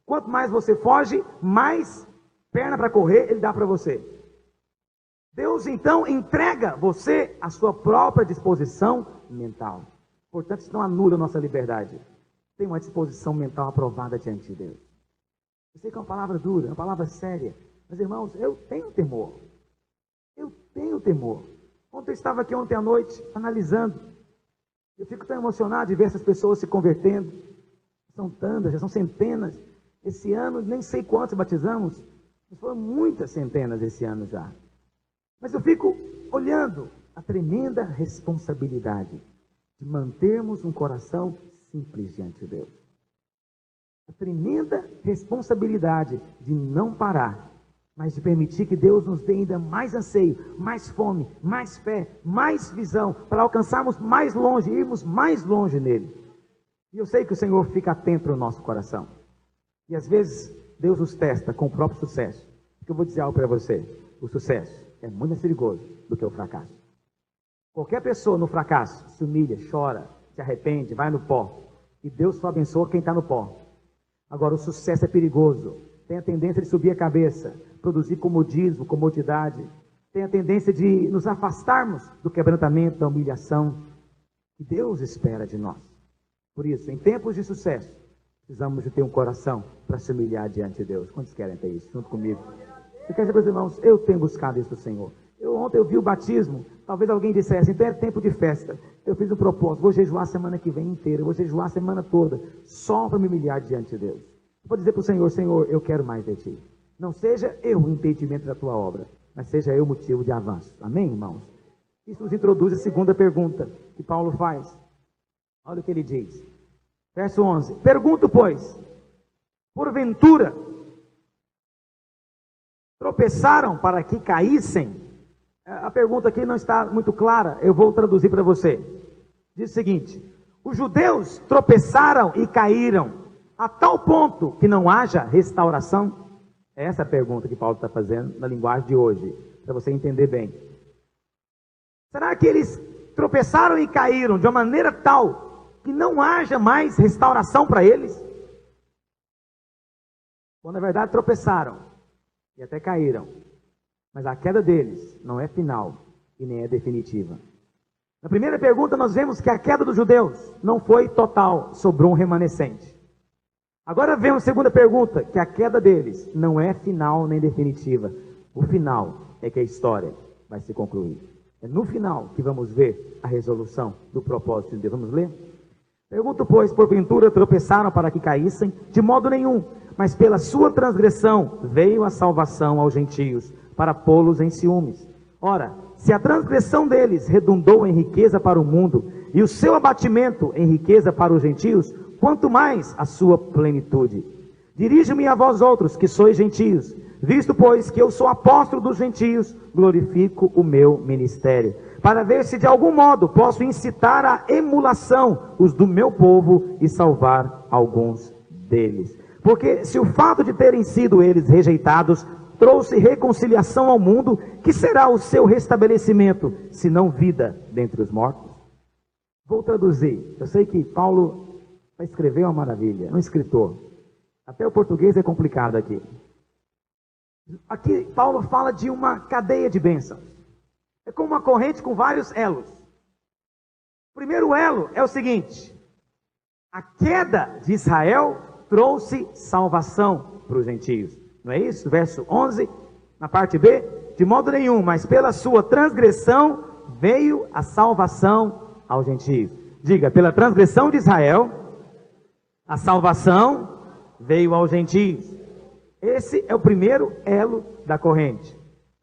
Speaker 1: Quanto mais você foge, mais perna para correr Ele dá para você. Deus então entrega você à sua própria disposição mental. Portanto, isso não anula a nossa liberdade. Tem uma disposição mental aprovada diante de Deus. Eu sei que é uma palavra dura, é uma palavra séria, Mas, irmãos, eu tenho temor. Eu tenho temor. Ontem eu estava aqui ontem à noite, analisando. Eu fico tão emocionado de ver essas pessoas se convertendo. São tantas, já são centenas. Esse ano, nem sei quantos batizamos. Mas foram muitas centenas esse ano já. Mas eu fico olhando a tremenda responsabilidade de mantermos um coração simples diante de Deus. A tremenda responsabilidade de não parar, mas de permitir que Deus nos dê ainda mais anseio, mais fome, mais fé, mais visão, para alcançarmos mais longe, irmos mais longe nele. E eu sei que o Senhor fica atento ao nosso coração. E às vezes Deus nos testa com o próprio sucesso. Porque eu vou dizer algo para você: o sucesso é muito mais perigoso do que o fracasso. Qualquer pessoa no fracasso se humilha, chora, se arrepende, vai no pó. E Deus só abençoa quem está no pó. Agora, o sucesso é perigoso. Tem a tendência de subir a cabeça, produzir comodismo, comodidade. Tem a tendência de nos afastarmos do quebrantamento, da humilhação que Deus espera de nós. Por isso, em tempos de sucesso, precisamos de ter um coração para se humilhar diante de Deus. Quantos querem ter isso? Junto comigo. Eu quero dizer para os irmãos, eu tenho buscado isso do Senhor. Ontem eu vi o batismo, talvez alguém dissesse, então é tempo de festa. Eu fiz um propósito, vou jejuar a semana que vem inteira, eu vou jejuar a semana toda, só para me humilhar diante de Deus. Vou dizer para o Senhor, Senhor, eu quero mais de Ti. Não seja eu o impedimento da Tua obra, mas seja eu o motivo de avanço. Amém, irmãos? Isso nos introduz a segunda pergunta que Paulo faz. Olha o que ele diz. Verso 11. Pergunto, pois, porventura, tropeçaram para que caíssem? A pergunta aqui não está muito clara, eu vou traduzir para você. Diz o seguinte: os judeus tropeçaram e caíram a tal ponto que não haja restauração? Essa é a pergunta que Paulo está fazendo na linguagem de hoje, para você entender bem. Será que eles tropeçaram e caíram de uma maneira tal que não haja mais restauração para eles? Quando na verdade tropeçaram e até caíram. Mas a queda deles não é final e nem é definitiva. Na primeira pergunta nós vemos que a queda dos judeus não foi total, sobrou um remanescente. Agora vemos a segunda pergunta, que a queda deles não é final nem definitiva. O final é que a história vai se concluir. É no final que vamos ver a resolução do propósito de Deus. Vamos ler? Pergunto, pois, porventura tropeçaram para que caíssem? De modo nenhum, mas pela sua transgressão veio a salvação aos gentios, para pô-los em ciúmes. Ora, se a transgressão deles redundou em riqueza para o mundo, e o seu abatimento em riqueza para os gentios, quanto mais a sua plenitude. Dirijo-me a vós outros, que sois gentios, visto, pois, que eu sou apóstolo dos gentios, glorifico o meu ministério, para ver se de algum modo posso incitar a emulação os do meu povo e salvar alguns deles. Porque se o fato de terem sido eles rejeitados trouxe reconciliação ao mundo, que será o seu restabelecimento, se não vida dentre os mortos? Vou traduzir. Eu sei que Paulo vai escrever uma maravilha, um escritor. Até o português é complicado aqui. Aqui Paulo fala de uma cadeia de bênçãos. É como uma corrente com vários elos. O primeiro elo é o seguinte: a queda de Israel trouxe salvação para os gentios. Não é isso? Verso 11, na parte B. De modo nenhum, mas pela sua transgressão veio a salvação aos gentios. Diga, pela transgressão de Israel, a salvação veio aos gentios. Esse é o primeiro elo da corrente.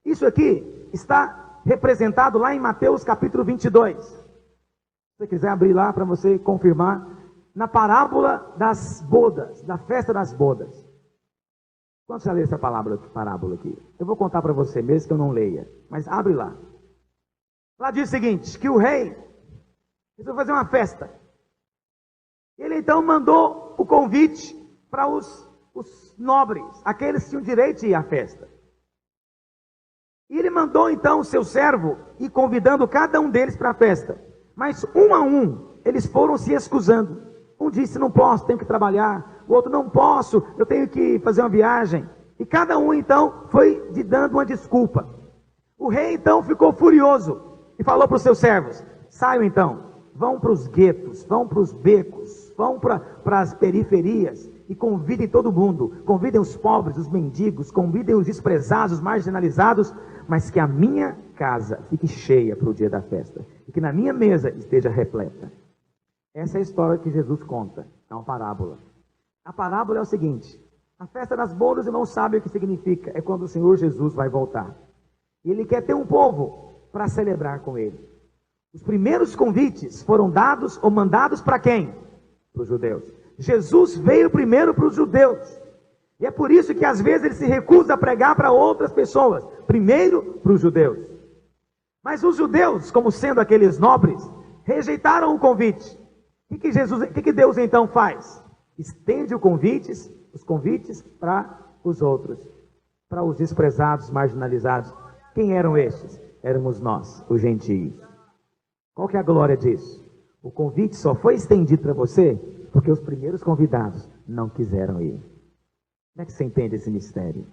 Speaker 1: Isso aqui está representado lá em Mateus capítulo 22. Se você quiser abrir lá para você confirmar, na parábola das bodas, da festa das bodas. Quantos já leram essa parábola aqui? Eu vou contar para você, mesmo que eu não leia. Mas abre lá. Lá diz o seguinte, que o rei resolveu fazer uma festa. Ele então mandou o convite para os nobres, aqueles que tinham direito de ir à festa. E ele mandou então o seu servo ir convidando cada um deles para a festa. Mas um a um, eles foram se excusando. Um disse, não posso, tenho que trabalhar. O outro, não posso, eu tenho que fazer uma viagem. E cada um então foi dando uma desculpa. O rei então ficou furioso e falou para os seus servos, saiam então, vão para os guetos, vão para os becos, vão para as periferias e convidem todo mundo, convidem os pobres, os mendigos, convidem os desprezados, os marginalizados, mas que a minha casa fique cheia para o dia da festa, e que na minha mesa esteja repleta. Essa é a história que Jesus conta, é uma parábola. A parábola é o seguinte: a festa das bodas, irmãos, sabem o que significa, é quando o Senhor Jesus vai voltar. E Ele quer ter um povo para celebrar com Ele. Os primeiros convites foram dados ou mandados para quem? Para os judeus. Jesus veio primeiro para os judeus. E é por isso que às vezes Ele se recusa a pregar para outras pessoas. Primeiro para os judeus. Mas os judeus, como sendo aqueles nobres, rejeitaram o convite. O que Deus então faz? Estende os convites para os outros, para os desprezados, marginalizados. Quem eram estes? Éramos nós, os gentios. Qual que é a glória disso? O convite só foi estendido para você porque os primeiros convidados não quiseram ir. Como é que você entende esse mistério?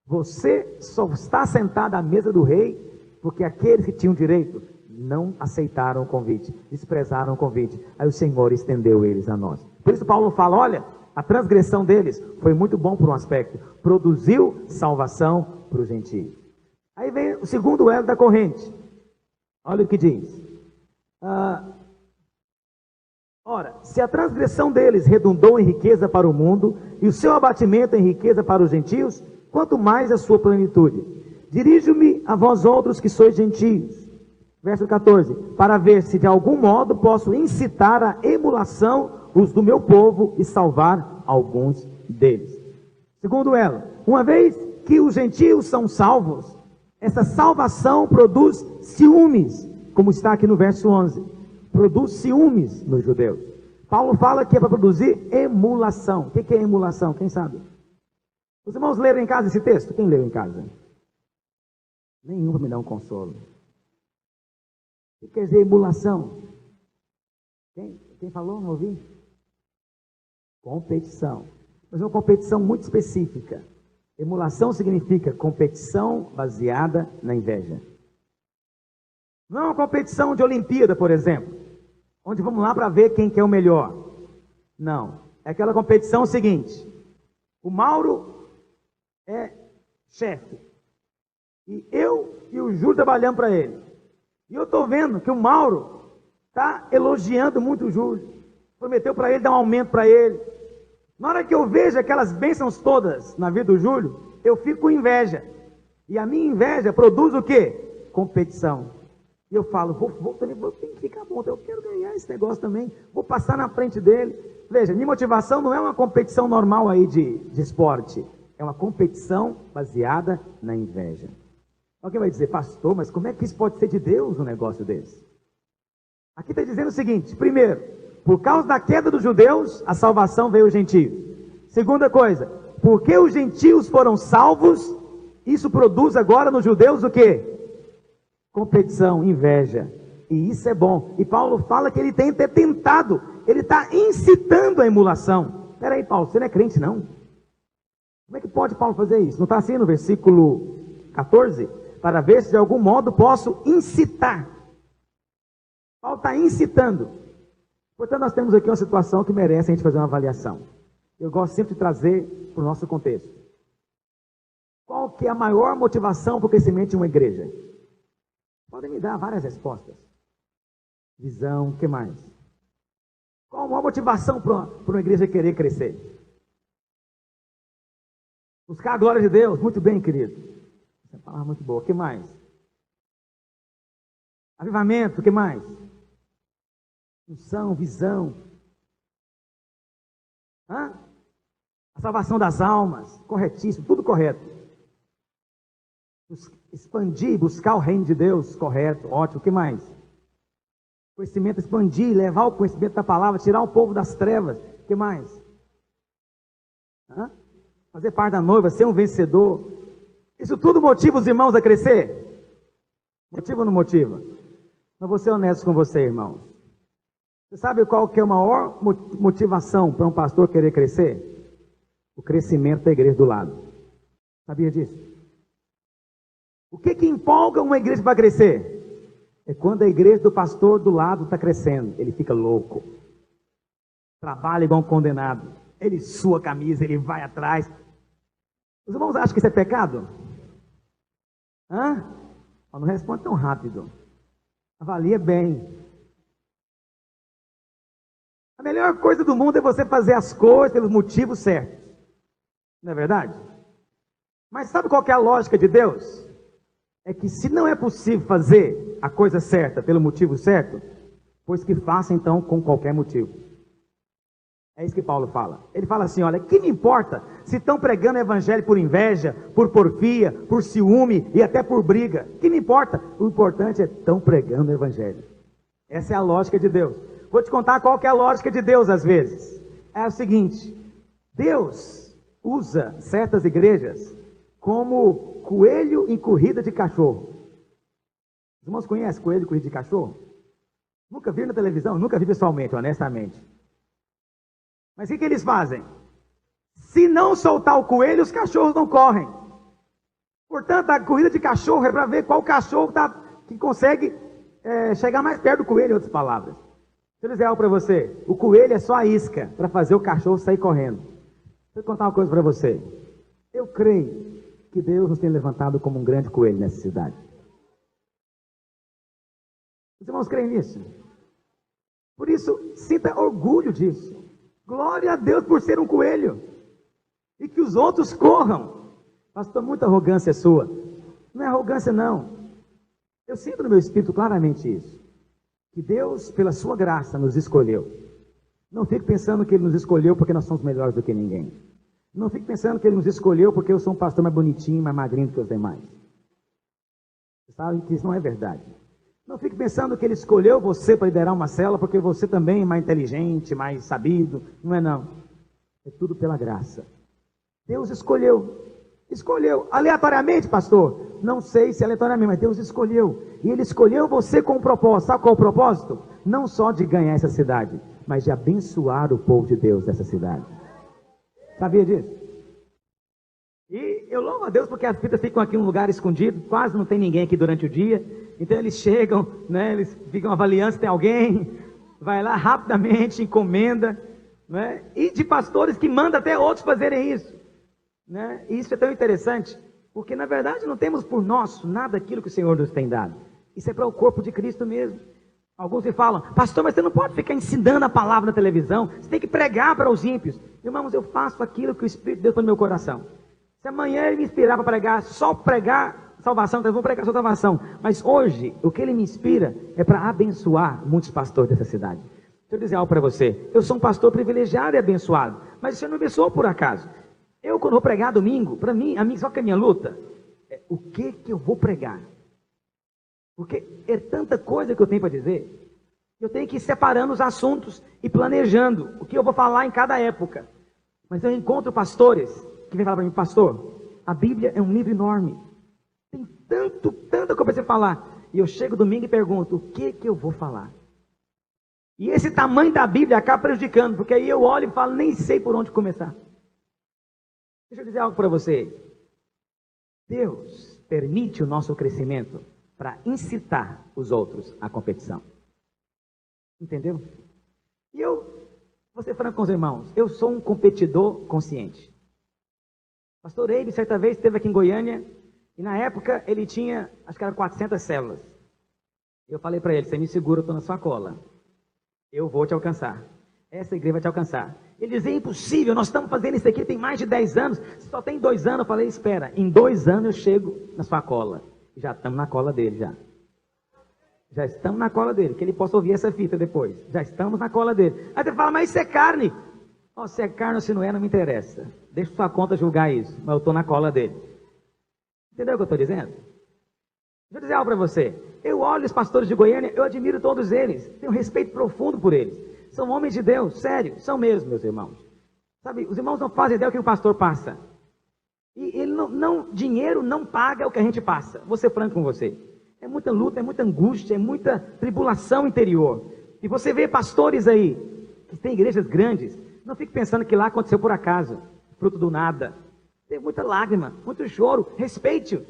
Speaker 1: Você só está sentado à mesa do rei porque aqueles que tinham direito não aceitaram o convite, desprezaram o convite. Aí o Senhor estendeu eles a nós. Por isso Paulo fala, olha, a transgressão deles foi muito bom por um aspecto, produziu salvação para os gentios. Aí vem o segundo elo da corrente. Olha o que diz. Ora, se a transgressão deles redundou em riqueza para o mundo, e o seu abatimento em riqueza para os gentios, quanto mais a sua plenitude. Dirijo-me a vós outros que sois gentios. Verso 14. Para ver se de algum modo posso incitar a emulação os do meu povo e salvar alguns deles. Segundo ela, uma vez que os gentios são salvos, essa salvação produz ciúmes, como está aqui no verso 11. Produz ciúmes nos judeus. Paulo fala que é para produzir emulação. O que é emulação? Quem sabe? Os irmãos leram em casa esse texto? Quem leu em casa? Nenhum para me dar um consolo. O que quer dizer emulação? Quem falou? Não ouvi? Competição. Mas é uma competição muito específica. Emulação significa competição baseada na inveja. Não é uma competição de Olimpíada, por exemplo, onde vamos lá para ver quem que é o melhor. Não. É aquela competição seguinte: o Mauro é chefe, e eu e o Júlio trabalhamos para ele. E eu estou vendo que o Mauro está elogiando muito o Júlio. Prometeu para ele dar um aumento para ele. Na hora que eu vejo aquelas bênçãos todas na vida do Júlio, eu fico com inveja. E a minha inveja produz o quê? Competição. E eu falo, vou ter que ficar bom, eu quero ganhar esse negócio também, vou passar na frente dele. Veja, minha motivação não é uma competição normal aí de esporte, é uma competição baseada na inveja. Alguém vai dizer, pastor, mas como é que isso pode ser de Deus, um negócio desse? Aqui está dizendo o seguinte: primeiro, por causa da queda dos judeus, a salvação veio aos gentios. Segunda coisa, porque os gentios foram salvos, isso produz agora nos judeus o quê? Competição, inveja. E isso é bom. E Paulo fala que ele tem até tentado, ele está incitando a emulação. Espera aí, Paulo, você não é crente não? Como é que pode Paulo fazer isso? Não está assim no versículo 14? Para ver se de algum modo posso incitar. Paulo está incitando. Portanto, nós temos aqui uma situação que merece a gente fazer uma avaliação. Eu gosto sempre de trazer para o nosso contexto. Qual que é a maior motivação para o crescimento de uma igreja? Podem me dar várias respostas. Visão, o que mais? Qual a maior motivação para uma igreja querer crescer? Buscar a glória de Deus. Muito bem, querido. Essa palavra é muito boa. O que mais? Avivamento, o que mais? Função, visão. A salvação das almas. Corretíssimo, tudo correto. Expandir, buscar o reino de Deus, correto, ótimo. O que mais? Conhecimento, expandir, levar o conhecimento da palavra, tirar o povo das trevas. O que mais? Fazer parte da noiva, ser um vencedor. Isso tudo motiva os irmãos a crescer? Motiva ou não motiva? Mas vou ser honesto com você, irmão. Você sabe qual que é a maior motivação para um pastor querer crescer? O crescimento da igreja do lado. Sabia disso? O que empolga uma igreja para crescer? É quando a igreja do pastor do lado está crescendo. Ele fica louco. Trabalha igual um condenado. ele sua a camisa, ele vai atrás. Os irmãos acham que isso é pecado? Hã? Não responde tão rápido. Avalia bem. A melhor coisa do mundo é você fazer as coisas pelos motivos certos. Não é verdade? Mas sabe qual que é a lógica de Deus? É que se não é possível fazer a coisa certa pelo motivo certo, pois que faça então com qualquer motivo. É isso que Paulo fala. Ele fala assim, olha, que me importa se estão pregando o evangelho por inveja, por porfia, por ciúme e até por briga. Que me importa? O importante é estão pregando o evangelho. Essa é a lógica de Deus. Vou te contar qual que é a lógica de Deus às vezes. É o seguinte, Deus usa certas igrejas como coelho em corrida de cachorro. Os irmãos conhecem coelho em corrida de cachorro? Nunca vi na televisão, nunca vi pessoalmente, honestamente. Mas o que eles fazem? Se não soltar o coelho, os cachorros não correm. Portanto, a corrida de cachorro é para ver qual cachorro que consegue chegar mais perto do coelho, em outras palavras. Deixa eu dizer algo para você. O coelho é só a isca para fazer o cachorro sair correndo. Deixa eu contar uma coisa para você. Eu creio que Deus nos tem levantado como um grande coelho nessa cidade. Os irmãos creem nisso? Por isso, sinta orgulho disso. Glória a Deus por ser um coelho. E que os outros corram. Pastor, muita arrogância sua. Não é arrogância, não. Eu sinto no meu espírito claramente isso. Que Deus, pela sua graça, nos escolheu. Não fique pensando que Ele nos escolheu porque nós somos melhores do que ninguém. Não fique pensando que Ele nos escolheu porque eu sou um pastor mais bonitinho, mais magrinho do que os demais. Vocês sabem que isso não é verdade. Não fique pensando que Ele escolheu você para liderar uma célula porque você também é mais inteligente, mais sabido. Não é não. É tudo pela graça. Deus escolheu. Escolheu. Aleatoriamente, pastor? Não sei se aleatoriamente, mas Deus escolheu. E Ele escolheu você com um propósito. Sabe qual é o propósito? Não só de ganhar essa cidade, mas de abençoar o povo de Deus dessa cidade. Sabia disso? E eu louvo a Deus porque as fitas ficam aqui em um lugar escondido, quase não tem ninguém aqui durante o dia. Então eles chegam, né, eles ficam avaliando se tem alguém, vai lá rapidamente, encomenda, né, e de pastores que mandam até outros fazerem isso. Né? E isso é tão interessante, porque na verdade não temos por nosso nada daquilo que o Senhor nos tem dado. Isso é para o corpo de Cristo mesmo. Alguns me falam, pastor, mas você não pode ficar ensinando a palavra na televisão, você tem que pregar para os ímpios. Irmãos, eu faço aquilo que o Espírito de Deus põe no meu coração. Se amanhã Ele me inspirar para pregar, só pregar salvação, então eu vou pregar só salvação. Mas hoje, o que Ele me inspira é para abençoar muitos pastores dessa cidade. Deixa eu dizer algo para você. Eu sou um pastor privilegiado e abençoado, mas isso não me abençoou por acaso. Eu, quando vou pregar domingo, para mim, só que a minha luta é o que eu vou pregar. Porque é tanta coisa que eu tenho para dizer, eu tenho que ir separando os assuntos e planejando o que eu vou falar em cada época. Mas eu encontro pastores que vêm falar para mim, pastor, a Bíblia é um livro enorme, tem tanta coisa para você falar. E eu chego domingo e pergunto, o que eu vou falar? E esse tamanho da Bíblia acaba prejudicando, porque aí eu olho e falo, nem sei por onde começar. Deixa eu dizer algo para você. Deus permite o nosso crescimento para incitar os outros à competição. Entendeu? E vou ser franco com os irmãos, eu sou um competidor consciente. Pastor Eibe, certa vez, esteve aqui em Goiânia, e na época ele tinha, acho que eram 400 células. Eu falei para ele, você me segura, eu estou na sua cola. Eu vou te alcançar. Essa igreja vai te alcançar. Ele dizia, é impossível, nós estamos fazendo isso aqui tem mais de 10 anos, só tem 2 anos. Eu falei, espera, em 2 anos eu chego na sua cola. Já estamos na cola dele, já. Já estamos na cola dele, que ele possa ouvir essa fita depois. Já estamos na cola dele. Aí você fala, mas isso é carne. Oh, se é carne ou se não é, não me interessa. Deixa sua conta julgar isso, mas eu estou na cola dele. Entendeu o que eu estou dizendo? Deixa eu dizer algo para você. Eu olho os pastores de Goiânia, eu admiro todos eles. Tenho um respeito profundo por eles. São homens de Deus, sério, são mesmo, meus irmãos. Sabe, os irmãos não fazem ideia do que o pastor passa. E ele dinheiro não paga o que a gente passa. Vou ser franco com você. É muita luta, é muita angústia, é muita tribulação interior. E você vê pastores aí, que têm igrejas grandes, não fique pensando que lá aconteceu por acaso, fruto do nada. Tem muita lágrima, muito choro. Respeite-os.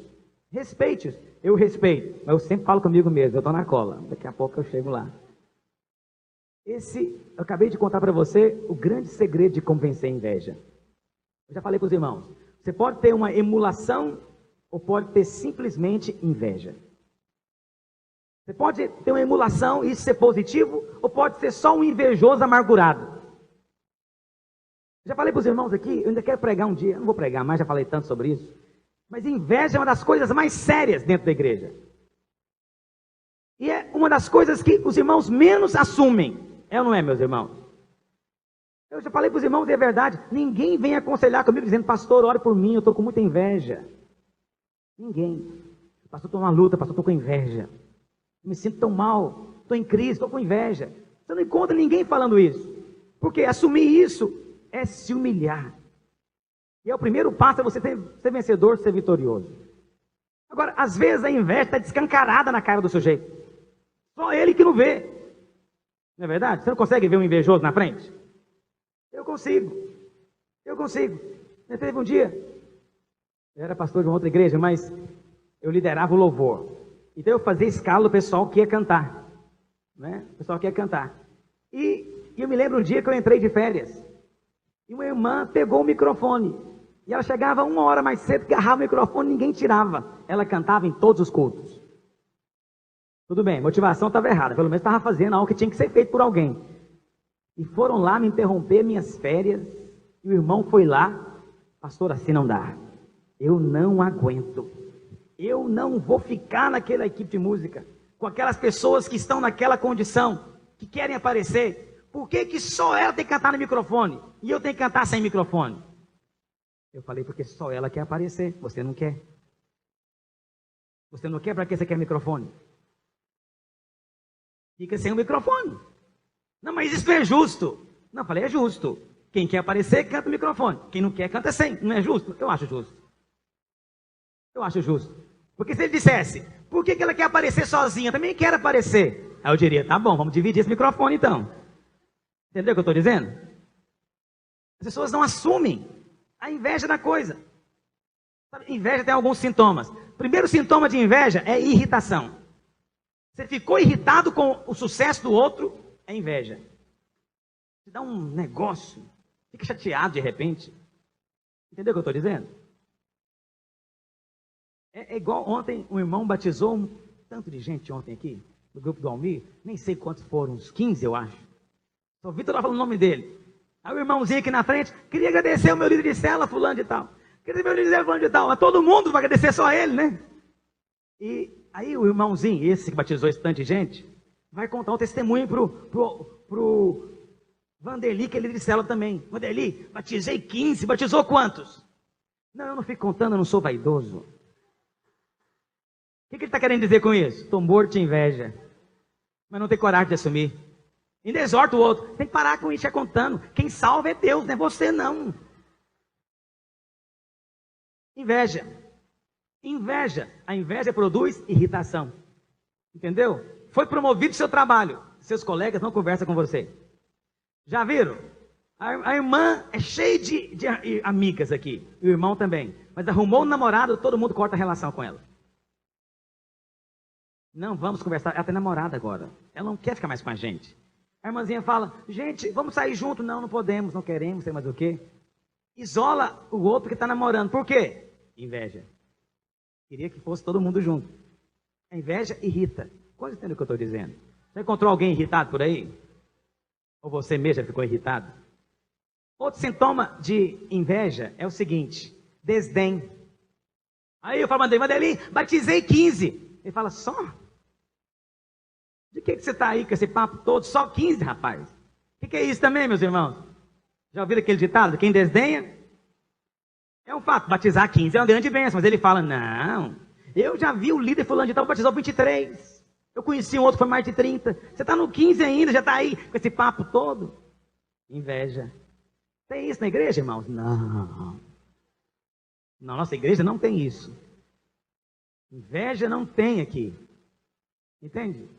Speaker 1: Respeite-os. Eu respeito, mas eu sempre falo comigo mesmo, eu estou na cola. Daqui a pouco eu chego lá. Eu acabei de contar para você o grande segredo de como vencer a inveja. Eu já falei para os irmãos, você pode ter uma emulação ou pode ter simplesmente inveja. Você pode ter uma emulação e isso ser positivo, ou pode ser só um invejoso amargurado. Já falei para os irmãos aqui, eu ainda quero pregar um dia, eu não vou pregar mais, já falei tanto sobre isso. Mas inveja é uma das coisas mais sérias dentro da igreja. E é uma das coisas que os irmãos menos assumem. É ou não é, meus irmãos? Eu já falei para os irmãos, e é verdade, ninguém vem aconselhar comigo dizendo, pastor, ore por mim, eu estou com muita inveja. Ninguém. Pastor, estou numa luta, pastor, estou com inveja. Me sinto tão mal, estou em crise, estou com inveja. Você não encontra ninguém falando isso. Porque assumir isso é se humilhar. E é o primeiro passo, é você ser vencedor, ser vitorioso. Agora, às vezes a inveja está descancarada na cara do sujeito. Só ele que não vê. Não é verdade? Você não consegue ver um invejoso na frente? Eu consigo. Eu consigo. Teve um dia, eu era pastor de uma outra igreja, mas eu liderava o louvor. Então eu fazia escala do pessoal que ia cantar. Né? O pessoal que ia cantar. E eu me lembro um dia que eu entrei de férias. E uma irmã pegou o microfone. E ela chegava 1 hora mais cedo, agarrava o microfone e ninguém tirava. Ela cantava em todos os cultos. Tudo bem, motivação estava errada. Pelo menos estava fazendo algo que tinha que ser feito por alguém. E foram lá me interromper minhas férias. E o irmão foi lá. Pastor, assim não dá. Eu não aguento. Eu não vou ficar naquela equipe de música. Com aquelas pessoas que estão naquela condição. Que querem aparecer. Por que que só ela tem que cantar no microfone? E eu tenho que cantar sem microfone? Eu falei, porque só ela quer aparecer. Você não quer. Você não quer, para que você quer microfone? Fica sem o microfone. Não, mas isso não é justo. Não, eu falei, é justo. Quem quer aparecer, canta o microfone. Quem não quer, canta sem. Não é justo? Eu acho justo. Eu acho justo. Porque se ele dissesse, por que ela quer aparecer sozinha? Eu também quero aparecer. Aí eu diria, tá bom, vamos dividir esse microfone então. Entendeu o que eu estou dizendo? As pessoas não assumem a inveja da coisa. Inveja tem alguns sintomas. Primeiro sintoma de inveja é irritação. Você ficou irritado com o sucesso do outro, é inveja. Te dá um negócio, fica chateado de repente. Entendeu o que eu estou dizendo? É igual ontem, um irmão batizou um tanto de gente ontem aqui, no grupo do Almir, nem sei quantos foram, uns 15 eu acho. Só Vitor lá falando o nome dele. Aí o irmãozinho aqui na frente, queria agradecer o meu líder de célula, fulano de tal. Queria meu líder de célula, fulano de tal. Mas todo mundo vai agradecer só ele, né? E aí o irmãozinho, esse que batizou esse tanto de gente, vai contar um testemunho pro Vanderli, que é líder de célula também. Vanderli, batizei 15, batizou quantos? Não, eu não fico contando, eu não sou vaidoso. O que ele está querendo dizer com isso? Estou morto de inveja, mas não tem coragem de assumir. Ainda exorta o outro, tem que parar com isso, contando. Quem salva é Deus, não é você não. Inveja. Inveja. A inveja produz irritação. Entendeu? Foi promovido o seu trabalho. Seus colegas não conversam com você. Já viram? A irmã é cheia de amigas aqui. E o irmão também. Mas arrumou um namorado, todo mundo corta a relação com ela. Não vamos conversar. Ela tem namorada agora. Ela não quer ficar mais com a gente. A irmãzinha fala, gente, vamos sair junto. Não, não podemos, não queremos, sei mais o quê. Isola o outro que está namorando. Por quê? Inveja. Queria que fosse todo mundo junto. A inveja irrita. Qual entende o que eu estou dizendo? Você encontrou alguém irritado por aí? Ou você mesmo já ficou irritado? Outro sintoma de inveja é o seguinte, desdém. Aí eu falo, Vanderli, batizei 15. Ele fala, só? De que você está aí com esse papo todo? Só 15, rapaz. O que é isso também, meus irmãos? Já ouviram aquele ditado? Quem desdenha? É um fato, batizar 15 é uma grande bênção. Mas ele fala, não, eu já vi o líder fulano de tal, batizou 23. Eu conheci um outro, foi mais de 30. Você está no 15 ainda, já está aí com esse papo todo? Inveja. Tem isso na igreja, irmãos? Não. Na nossa igreja não tem isso. Inveja não tem aqui. Entende?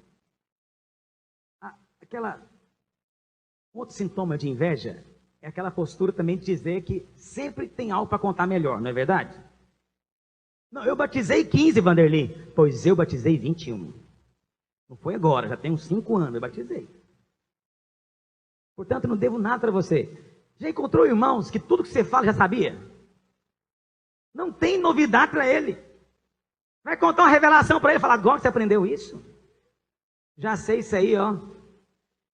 Speaker 1: Outro sintoma de inveja é aquela postura também de dizer que sempre tem algo para contar melhor, não é verdade? Não, eu batizei 15, Vanderli. Pois eu batizei 21. Não foi agora, já tem uns 5 anos eu batizei. Portanto, não devo nada para você. Já encontrou irmãos que tudo que você fala já sabia? Não tem novidade para ele. Vai contar uma revelação para ele, falar, agora que você aprendeu isso? Já sei isso aí, ó.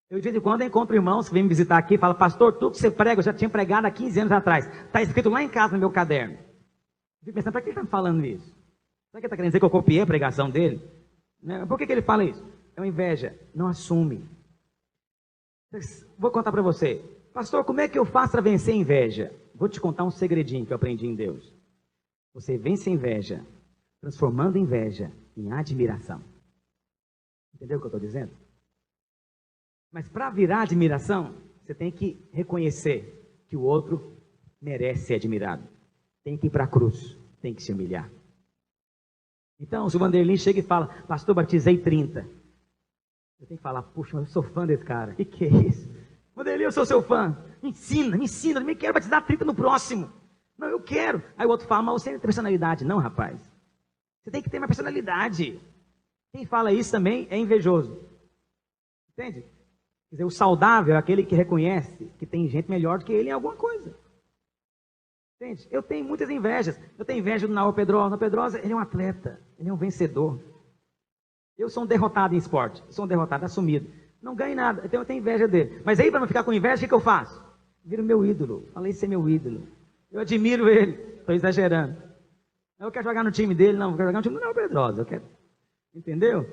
Speaker 1: Eu de vez em quando encontro irmãos que vêm me visitar aqui e falam, pastor, tudo que você prega, eu já tinha pregado há 15 anos atrás. Está escrito lá em casa no meu caderno. Eu fico pensando, para que ele está me falando isso? Será que ele está querendo dizer que eu copiei a pregação dele? Por que ele fala isso? É uma inveja, não assume. Vou contar para você. Pastor, como é que eu faço para vencer a inveja? Vou te contar um segredinho que eu aprendi em Deus. Você vence a inveja, transformando a inveja em admiração. Entendeu o que eu estou dizendo? Mas para virar admiração, você tem que reconhecer que o outro merece ser admirado. Tem que ir para a cruz, tem que se humilhar. Então, se o Vanderlin chega e fala, pastor, batizei 30. Eu tenho que falar, puxa, mas eu sou fã desse cara. O que é isso? Vanderlin, eu sou seu fã. Me ensina, eu também quero batizar 30 no próximo. Não, eu quero. Aí o outro fala, mas você não tem personalidade. Não, rapaz. Você tem que ter uma personalidade. Quem fala isso também é invejoso. Entende? Quer dizer, o saudável é aquele que reconhece que tem gente melhor do que ele em alguma coisa. Entende? Eu tenho muitas invejas. Eu tenho inveja do Naor Pedrosa. O Naor Pedrosa, ele é um atleta. Ele é um vencedor. Eu sou um derrotado em esporte. Eu sou um derrotado assumido. Não ganho nada. Então eu tenho inveja dele. Mas aí, para não ficar com inveja, o que eu faço? Viro meu ídolo. Falei ser meu ídolo. Eu admiro ele. Estou exagerando. Eu quero jogar no time dele. Não, eu quero jogar no time do Naor Pedrosa. Eu quero... Entendeu?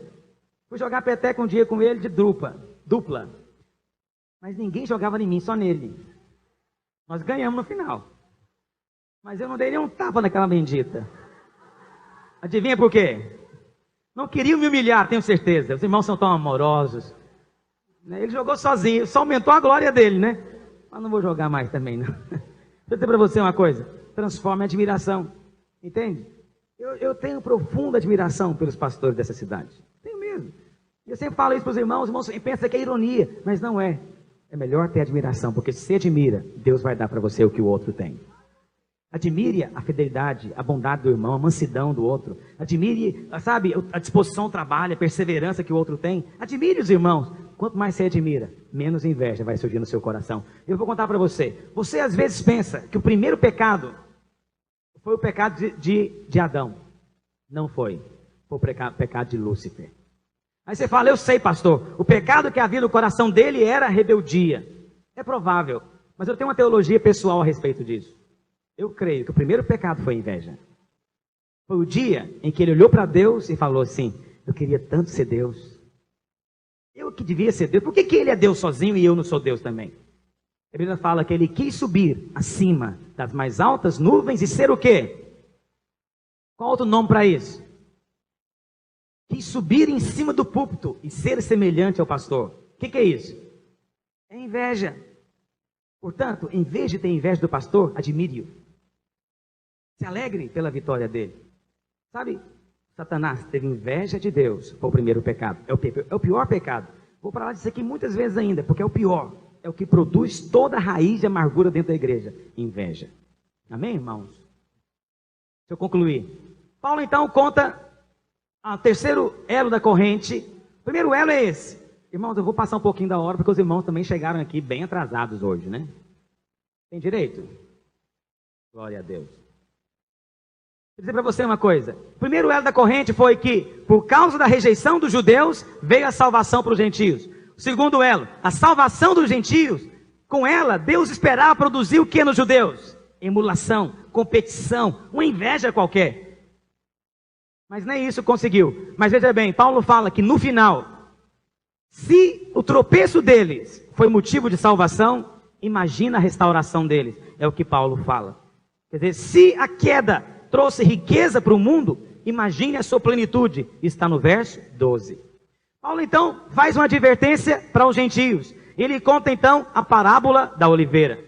Speaker 1: Fui jogar peteca um dia com ele de dupla. Mas ninguém jogava em mim, só nele. Nós ganhamos no final. Mas eu não dei nem um tapa naquela bendita. Adivinha por quê? Não queriam me humilhar, tenho certeza. Os irmãos são tão amorosos. Ele jogou sozinho, só aumentou a glória dele, né? Mas não vou jogar mais também, não. Deixa eu dizer para você uma coisa. Transforma em admiração. Entende? Eu tenho profunda admiração pelos pastores dessa cidade. Tenho mesmo. Eu sempre falo isso para os irmãos pensam que é ironia, mas não é. É melhor ter admiração, porque se você admira, Deus vai dar para você o que o outro tem. Admire a fidelidade, a bondade do irmão, a mansidão do outro. Admire, sabe, a disposição ao trabalho, a perseverança que o outro tem. Admire os irmãos. Quanto mais você admira, menos inveja vai surgir no seu coração. Eu vou contar para você. Você às vezes pensa que o primeiro pecado foi o pecado de Adão. Não foi. Foi o pecado de Lúcifer. Aí você fala, eu sei, pastor, o pecado que havia no coração dele era rebeldia. É provável, mas eu tenho uma teologia pessoal a respeito disso. Eu creio que o primeiro pecado foi inveja. Foi o dia em que ele olhou para Deus e falou assim, eu queria tanto ser Deus. Eu que devia ser Deus. Por que ele é Deus sozinho e eu não sou Deus também? A Bíblia fala que ele quis subir acima das mais altas nuvens e ser o quê? Qual outro nome para isso? Quis subir em cima do púlpito e ser semelhante ao pastor. O que é isso? É inveja. Portanto, em vez de ter inveja do pastor, admire-o. Se alegre pela vitória dele. Sabe, Satanás teve inveja de Deus. Foi o primeiro pecado. É o pior pecado. Vou falar disso aqui muitas vezes ainda, porque é o pior. É o que produz toda a raiz de amargura dentro da igreja. Inveja. Amém, irmãos? Deixa eu concluir. Paulo, então, conta o terceiro elo da corrente. O primeiro elo é esse. Irmãos, eu vou passar um pouquinho da hora, porque os irmãos também chegaram aqui bem atrasados hoje, né? Tem direito? Glória a Deus. Vou dizer para você uma coisa. O primeiro elo da corrente foi que, por causa da rejeição dos judeus, veio a salvação para os gentios. O segundo elo, a salvação dos gentios, com ela, Deus esperava produzir o que nos judeus? Emulação, competição, uma inveja qualquer. Mas nem isso conseguiu. Mas veja bem, Paulo fala que no final, se o tropeço deles foi motivo de salvação, imagina a restauração deles. É o que Paulo fala. Quer dizer, se a queda trouxe riqueza para o mundo, imagine a sua plenitude. Está no verso 12. Paulo então faz uma advertência para os gentios. Ele conta então a parábola da oliveira.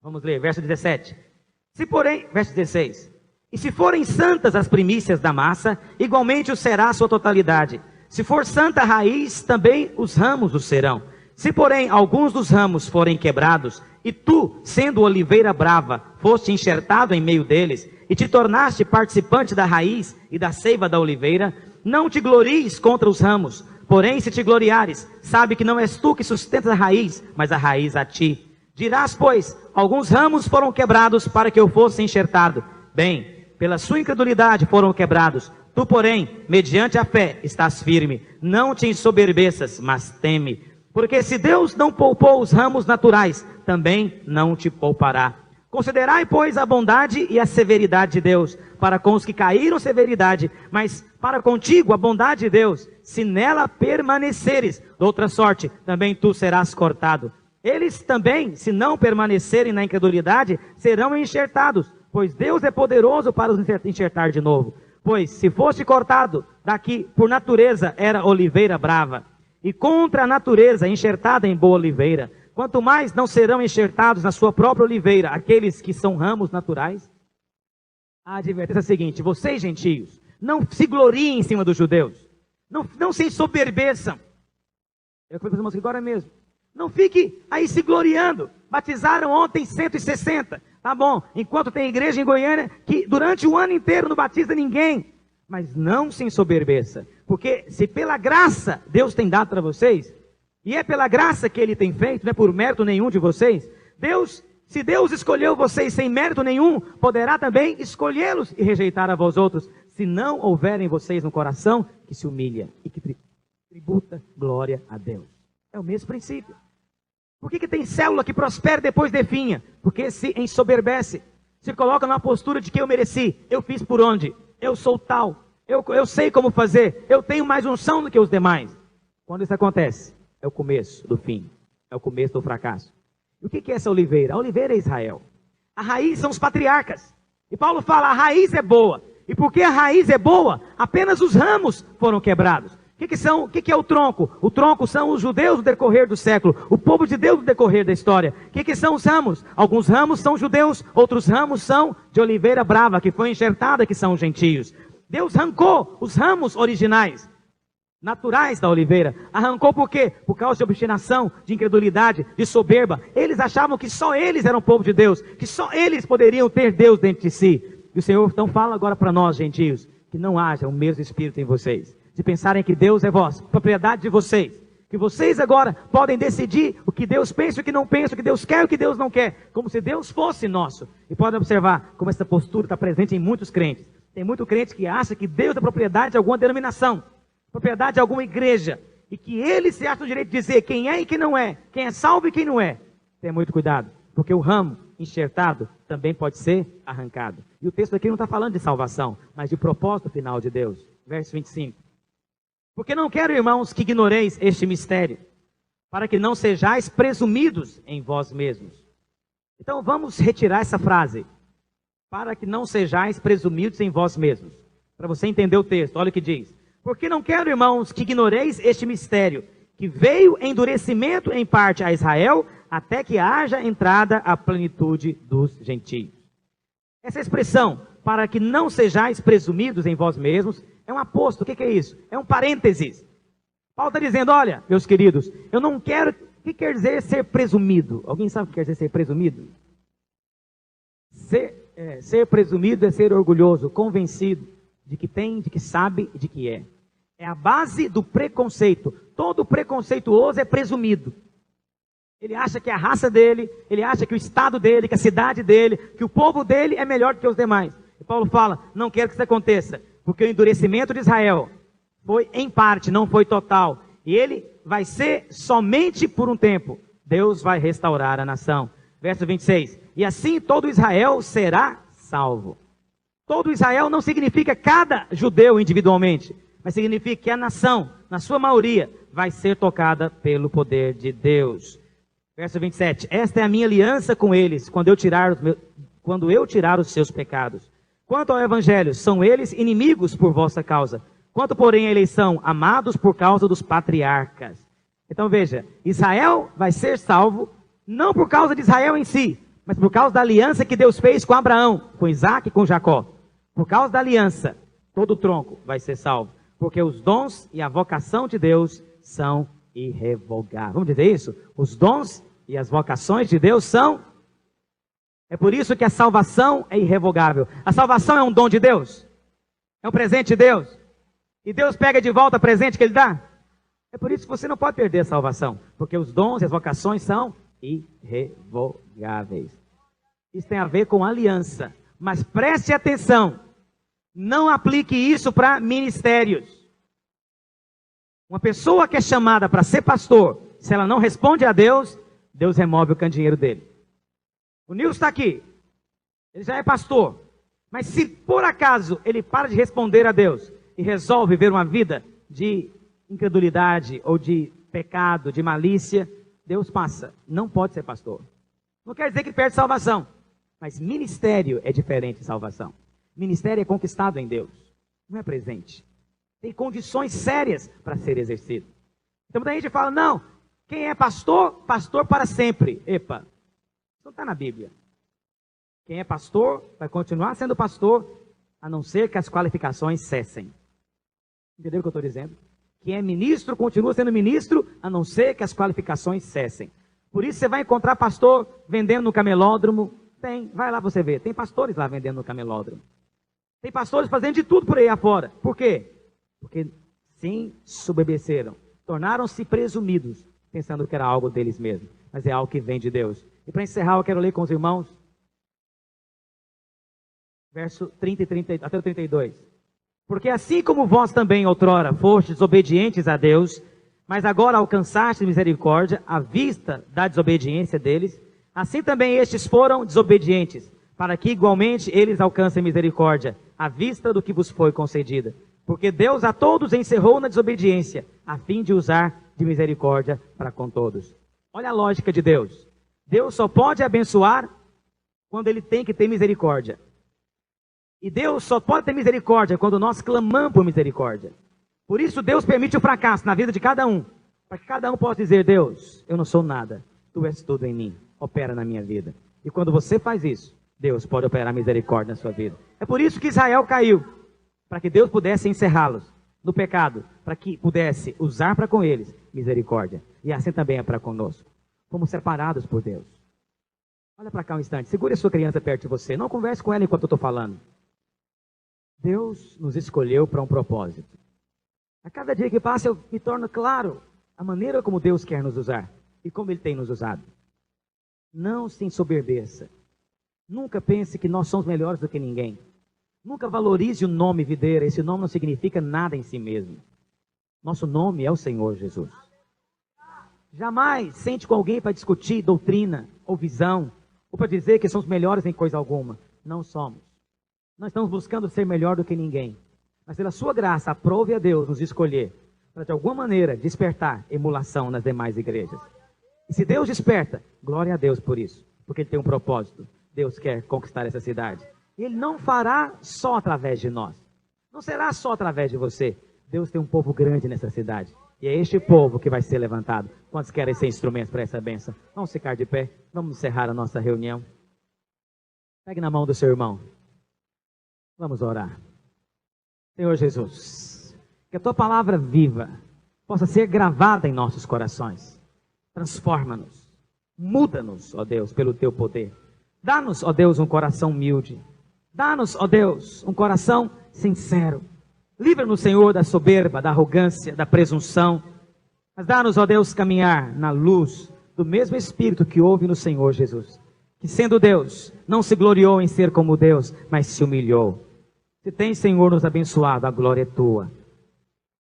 Speaker 1: Vamos ler, verso 17. Se porém, verso 16. E se forem santas as primícias da massa, igualmente o será a sua totalidade. Se for santa a raiz, também os ramos o serão. Se porém alguns dos ramos forem quebrados, e tu, sendo oliveira brava, foste enxertado em meio deles, e te tornaste participante da raiz e da seiva da oliveira, não te glories contra os ramos, Porém, se te gloriares, sabe que não és tu que sustentas a raiz, mas a raiz a ti. Dirás, pois, alguns ramos foram quebrados para que eu fosse enxertado. Bem, pela sua incredulidade foram quebrados. Tu, porém, mediante a fé, estás firme. Não te ensoberbeças, mas teme. Porque se Deus não poupou os ramos naturais, também não te poupará. Considerai, pois, a bondade e a severidade de Deus, para com os que caíram severidade, mas para contigo a bondade de Deus, se nela permaneceres, de outra sorte, também tu serás cortado. Eles também, se não permanecerem na incredulidade, serão enxertados, pois Deus é poderoso para os enxertar de novo. Pois, se fosse cortado daqui, por natureza era oliveira brava, e contra a natureza enxertada em boa oliveira, quanto mais não serão enxertados na sua própria oliveira aqueles que são ramos naturais? A advertência é a seguinte: vocês, gentios, não se gloriem em cima dos judeus. Não se ensoberbeçam. Eu falei para os irmãos que agora mesmo. Não fique aí se gloriando. Batizaram ontem 160. Tá bom, enquanto tem igreja em Goiânia que durante o ano inteiro não batiza ninguém. Mas não se ensoberbeça. Porque se pela graça Deus tem dado para vocês, e é pela graça que Ele tem feito, não é por mérito nenhum de vocês, se Deus escolheu vocês sem mérito nenhum, poderá também escolhê-los e rejeitar a vós outros, se não houver em vocês um coração que se humilha e que tributa glória a Deus. É o mesmo princípio. Por que tem célula que prospera e depois definha? Porque se ensoberbece, se coloca numa postura de que eu mereci, eu fiz por onde, eu sou tal, eu sei como fazer, eu tenho mais unção do que os demais. Quando isso acontece, é o começo do fim, é o começo do fracasso. E o que é essa oliveira? A oliveira é Israel. A raiz são os patriarcas. E Paulo fala, a raiz é boa. E porque a raiz é boa, apenas os ramos foram quebrados. O que é o tronco? O tronco são os judeus no decorrer do século, o povo de Deus no decorrer da história. O que são os ramos? Alguns ramos são judeus, outros ramos são de oliveira brava, que foi enxertada, que são gentios. Deus arrancou os ramos originais, naturais da oliveira. Arrancou por quê? Por causa de obstinação, de incredulidade, de soberba. Eles achavam que só eles eram povo de Deus, que só eles poderiam ter Deus dentro de si. E o Senhor então fala agora para nós, gentios, que não haja o mesmo espírito em vocês, de pensarem que Deus é vosso, propriedade de vocês, que vocês agora podem decidir o que Deus pensa e o que não pensa, o que Deus quer e o que Deus não quer, como se Deus fosse nosso. E podem observar como essa postura está presente em muitos crentes. Tem muito crente que acha que Deus é propriedade de alguma denominação, propriedade de alguma igreja, e que ele se acha no direito de dizer quem é e quem não é, quem é salvo e quem não é. Tenha muito cuidado, porque o ramo enxertado também pode ser arrancado. E o texto aqui não está falando de salvação, mas de propósito final de Deus. Verso 25. Porque não quero, irmãos, que ignoreis este mistério, para que não sejais presumidos em vós mesmos. Então vamos retirar essa frase, para que não sejais presumidos em vós mesmos. Para você entender o texto, olha o que diz. Porque não quero, irmãos, que ignoreis este mistério, que veio endurecimento em parte a Israel, até que haja entrada a plenitude dos gentios. Essa expressão, para que não sejais presumidos em vós mesmos, é um aposto. O que é isso? É um parênteses. Paulo está dizendo, olha, meus queridos, eu não quero... O que quer dizer ser presumido? Alguém sabe o que quer dizer ser presumido? Ser presumido é ser orgulhoso, convencido de que tem, de que sabe e de que é. É a base do preconceito. Todo preconceituoso é presumido. Ele acha que a raça dele, ele acha que o estado dele, que a cidade dele, que o povo dele é melhor do que os demais. E Paulo fala, não quero que isso aconteça, porque o endurecimento de Israel foi em parte, não foi total. E ele vai ser somente por um tempo. Deus vai restaurar a nação. Verso 26. E assim todo Israel será salvo. Todo Israel não significa cada judeu individualmente, mas significa que a nação, na sua maioria, vai ser tocada pelo poder de Deus. Verso 27. Esta é a minha aliança com eles, quando eu tirar os seus pecados. Quanto ao evangelho, são eles inimigos por vossa causa. Quanto, porém, a eleição, amados por causa dos patriarcas. Então veja, Israel vai ser salvo, não por causa de Israel em si, mas por causa da aliança que Deus fez com Abraão, com Isaac e com Jacó. Por causa da aliança, todo o tronco vai ser salvo. Porque os dons e a vocação de Deus são irrevogáveis. Vamos dizer isso? Os dons e as vocações de Deus são... É por isso que a salvação é irrevogável. A salvação é um dom de Deus. É um presente de Deus. E Deus pega de volta o presente que Ele dá? É por isso que você não pode perder a salvação, porque os dons e as vocações são irrevogáveis. Isso tem a ver com aliança. Mas preste atenção, não aplique isso para ministérios. Uma pessoa que é chamada para ser pastor, se ela não responde a Deus, Deus remove o candeeiro dele. O Nilson está aqui, ele já é pastor, mas se por acaso ele para de responder a Deus e resolve viver uma vida de incredulidade ou de pecado, de malícia, Deus passa, não pode ser pastor. Não quer dizer que perde salvação, mas ministério é diferente de salvação. Ministério é conquistado em Deus, não é presente. Tem condições sérias para ser exercido. Então muita gente fala, não, quem é pastor, pastor para sempre. Epa, isso não está na Bíblia. Quem é pastor vai continuar sendo pastor, a não ser que as qualificações cessem. Entendeu o que eu estou dizendo? Quem é ministro continua sendo ministro, a não ser que as qualificações cessem. Por isso você vai encontrar pastor vendendo no camelódromo. Tem, vai lá você ver, tem pastores lá vendendo no camelódromo. Tem pastores fazendo de tudo por aí afora. Por quê? Porque sim, soberbeceram. Tornaram-se presumidos, pensando que era algo deles mesmos. Mas é algo que vem de Deus. E para encerrar, eu quero ler com os irmãos. Verso 30 e 30, até o 32. Porque assim como vós também outrora fostes desobedientes a Deus, mas agora alcançastes misericórdia à vista da desobediência deles, assim também estes foram desobedientes, para que igualmente eles alcancem misericórdia à vista do que vos foi concedida. Porque Deus a todos encerrou na desobediência, a fim de usar de misericórdia para com todos. Olha a lógica de Deus. Deus só pode abençoar quando Ele tem que ter misericórdia. E Deus só pode ter misericórdia quando nós clamamos por misericórdia. Por isso Deus permite o fracasso na vida de cada um, para que cada um possa dizer, Deus, eu não sou nada, Tu és tudo em mim, opera na minha vida. E quando você faz isso, Deus pode operar misericórdia na sua vida. É por isso que Israel caiu, para que Deus pudesse encerrá-los no pecado, para que pudesse usar para com eles misericórdia. E assim também é para conosco. Fomos separados por Deus. Olha para cá um instante, segure a sua criança perto de você, não converse com ela enquanto eu estou falando. Deus nos escolheu para um propósito. A cada dia que passa eu me torno claro a maneira como Deus quer nos usar e como Ele tem nos usado. Não se ensoberbeça. Nunca pense que nós somos melhores do que ninguém. Nunca valorize o nome Videira. Esse nome não significa nada em si mesmo. Nosso nome é o Senhor Jesus. Jamais sente com alguém para discutir doutrina ou visão, ou para dizer que somos melhores em coisa alguma. Não somos. Nós estamos buscando ser melhor do que ninguém. Mas pela sua graça, aprove a Deus nos escolher para de alguma maneira despertar emulação nas demais igrejas. E se Deus desperta, glória a Deus por isso. Porque Ele tem um propósito. Deus quer conquistar essa cidade. E Ele não fará só através de nós. Não será só através de você. Deus tem um povo grande nessa cidade. E é este povo que vai ser levantado. Quantos querem ser instrumentos para essa bênção? Vamos ficar de pé. Vamos encerrar a nossa reunião. Pegue na mão do seu irmão. Vamos orar. Senhor Jesus, que a Tua palavra viva possa ser gravada em nossos corações. Transforma-nos. Muda-nos, ó Deus, pelo Teu poder. Dá-nos, ó Deus, um coração humilde. Dá-nos, ó Deus, um coração sincero. Livra-nos, Senhor, da soberba, da arrogância, da presunção. Mas dá-nos, ó Deus, caminhar na luz do mesmo Espírito que houve no Senhor Jesus. Que sendo Deus, não se gloriou em ser como Deus, mas se humilhou. Se tem, Senhor, nos abençoado, a glória é Tua.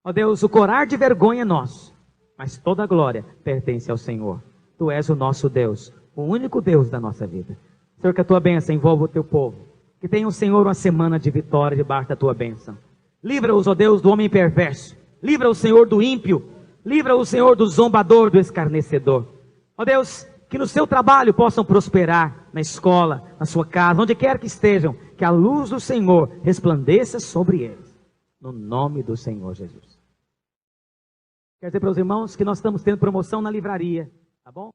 Speaker 1: Ó Deus, o corar de vergonha é nosso, mas toda a glória pertence ao Senhor. Tu és o nosso Deus, o único Deus da nossa vida. Senhor, que a Tua bênção envolva o Teu povo. Que tenha, Senhor, uma semana de vitória debaixo da Tua bênção. Livra-os, ó Deus, do homem perverso. Livra o Senhor do ímpio. Livra o Senhor do zombador, do escarnecedor. Ó Deus, que no seu trabalho possam prosperar, na escola, na sua casa, onde quer que estejam, que a luz do Senhor resplandeça sobre eles. No nome do Senhor Jesus. Quero dizer para os irmãos que nós estamos tendo promoção na livraria, tá bom?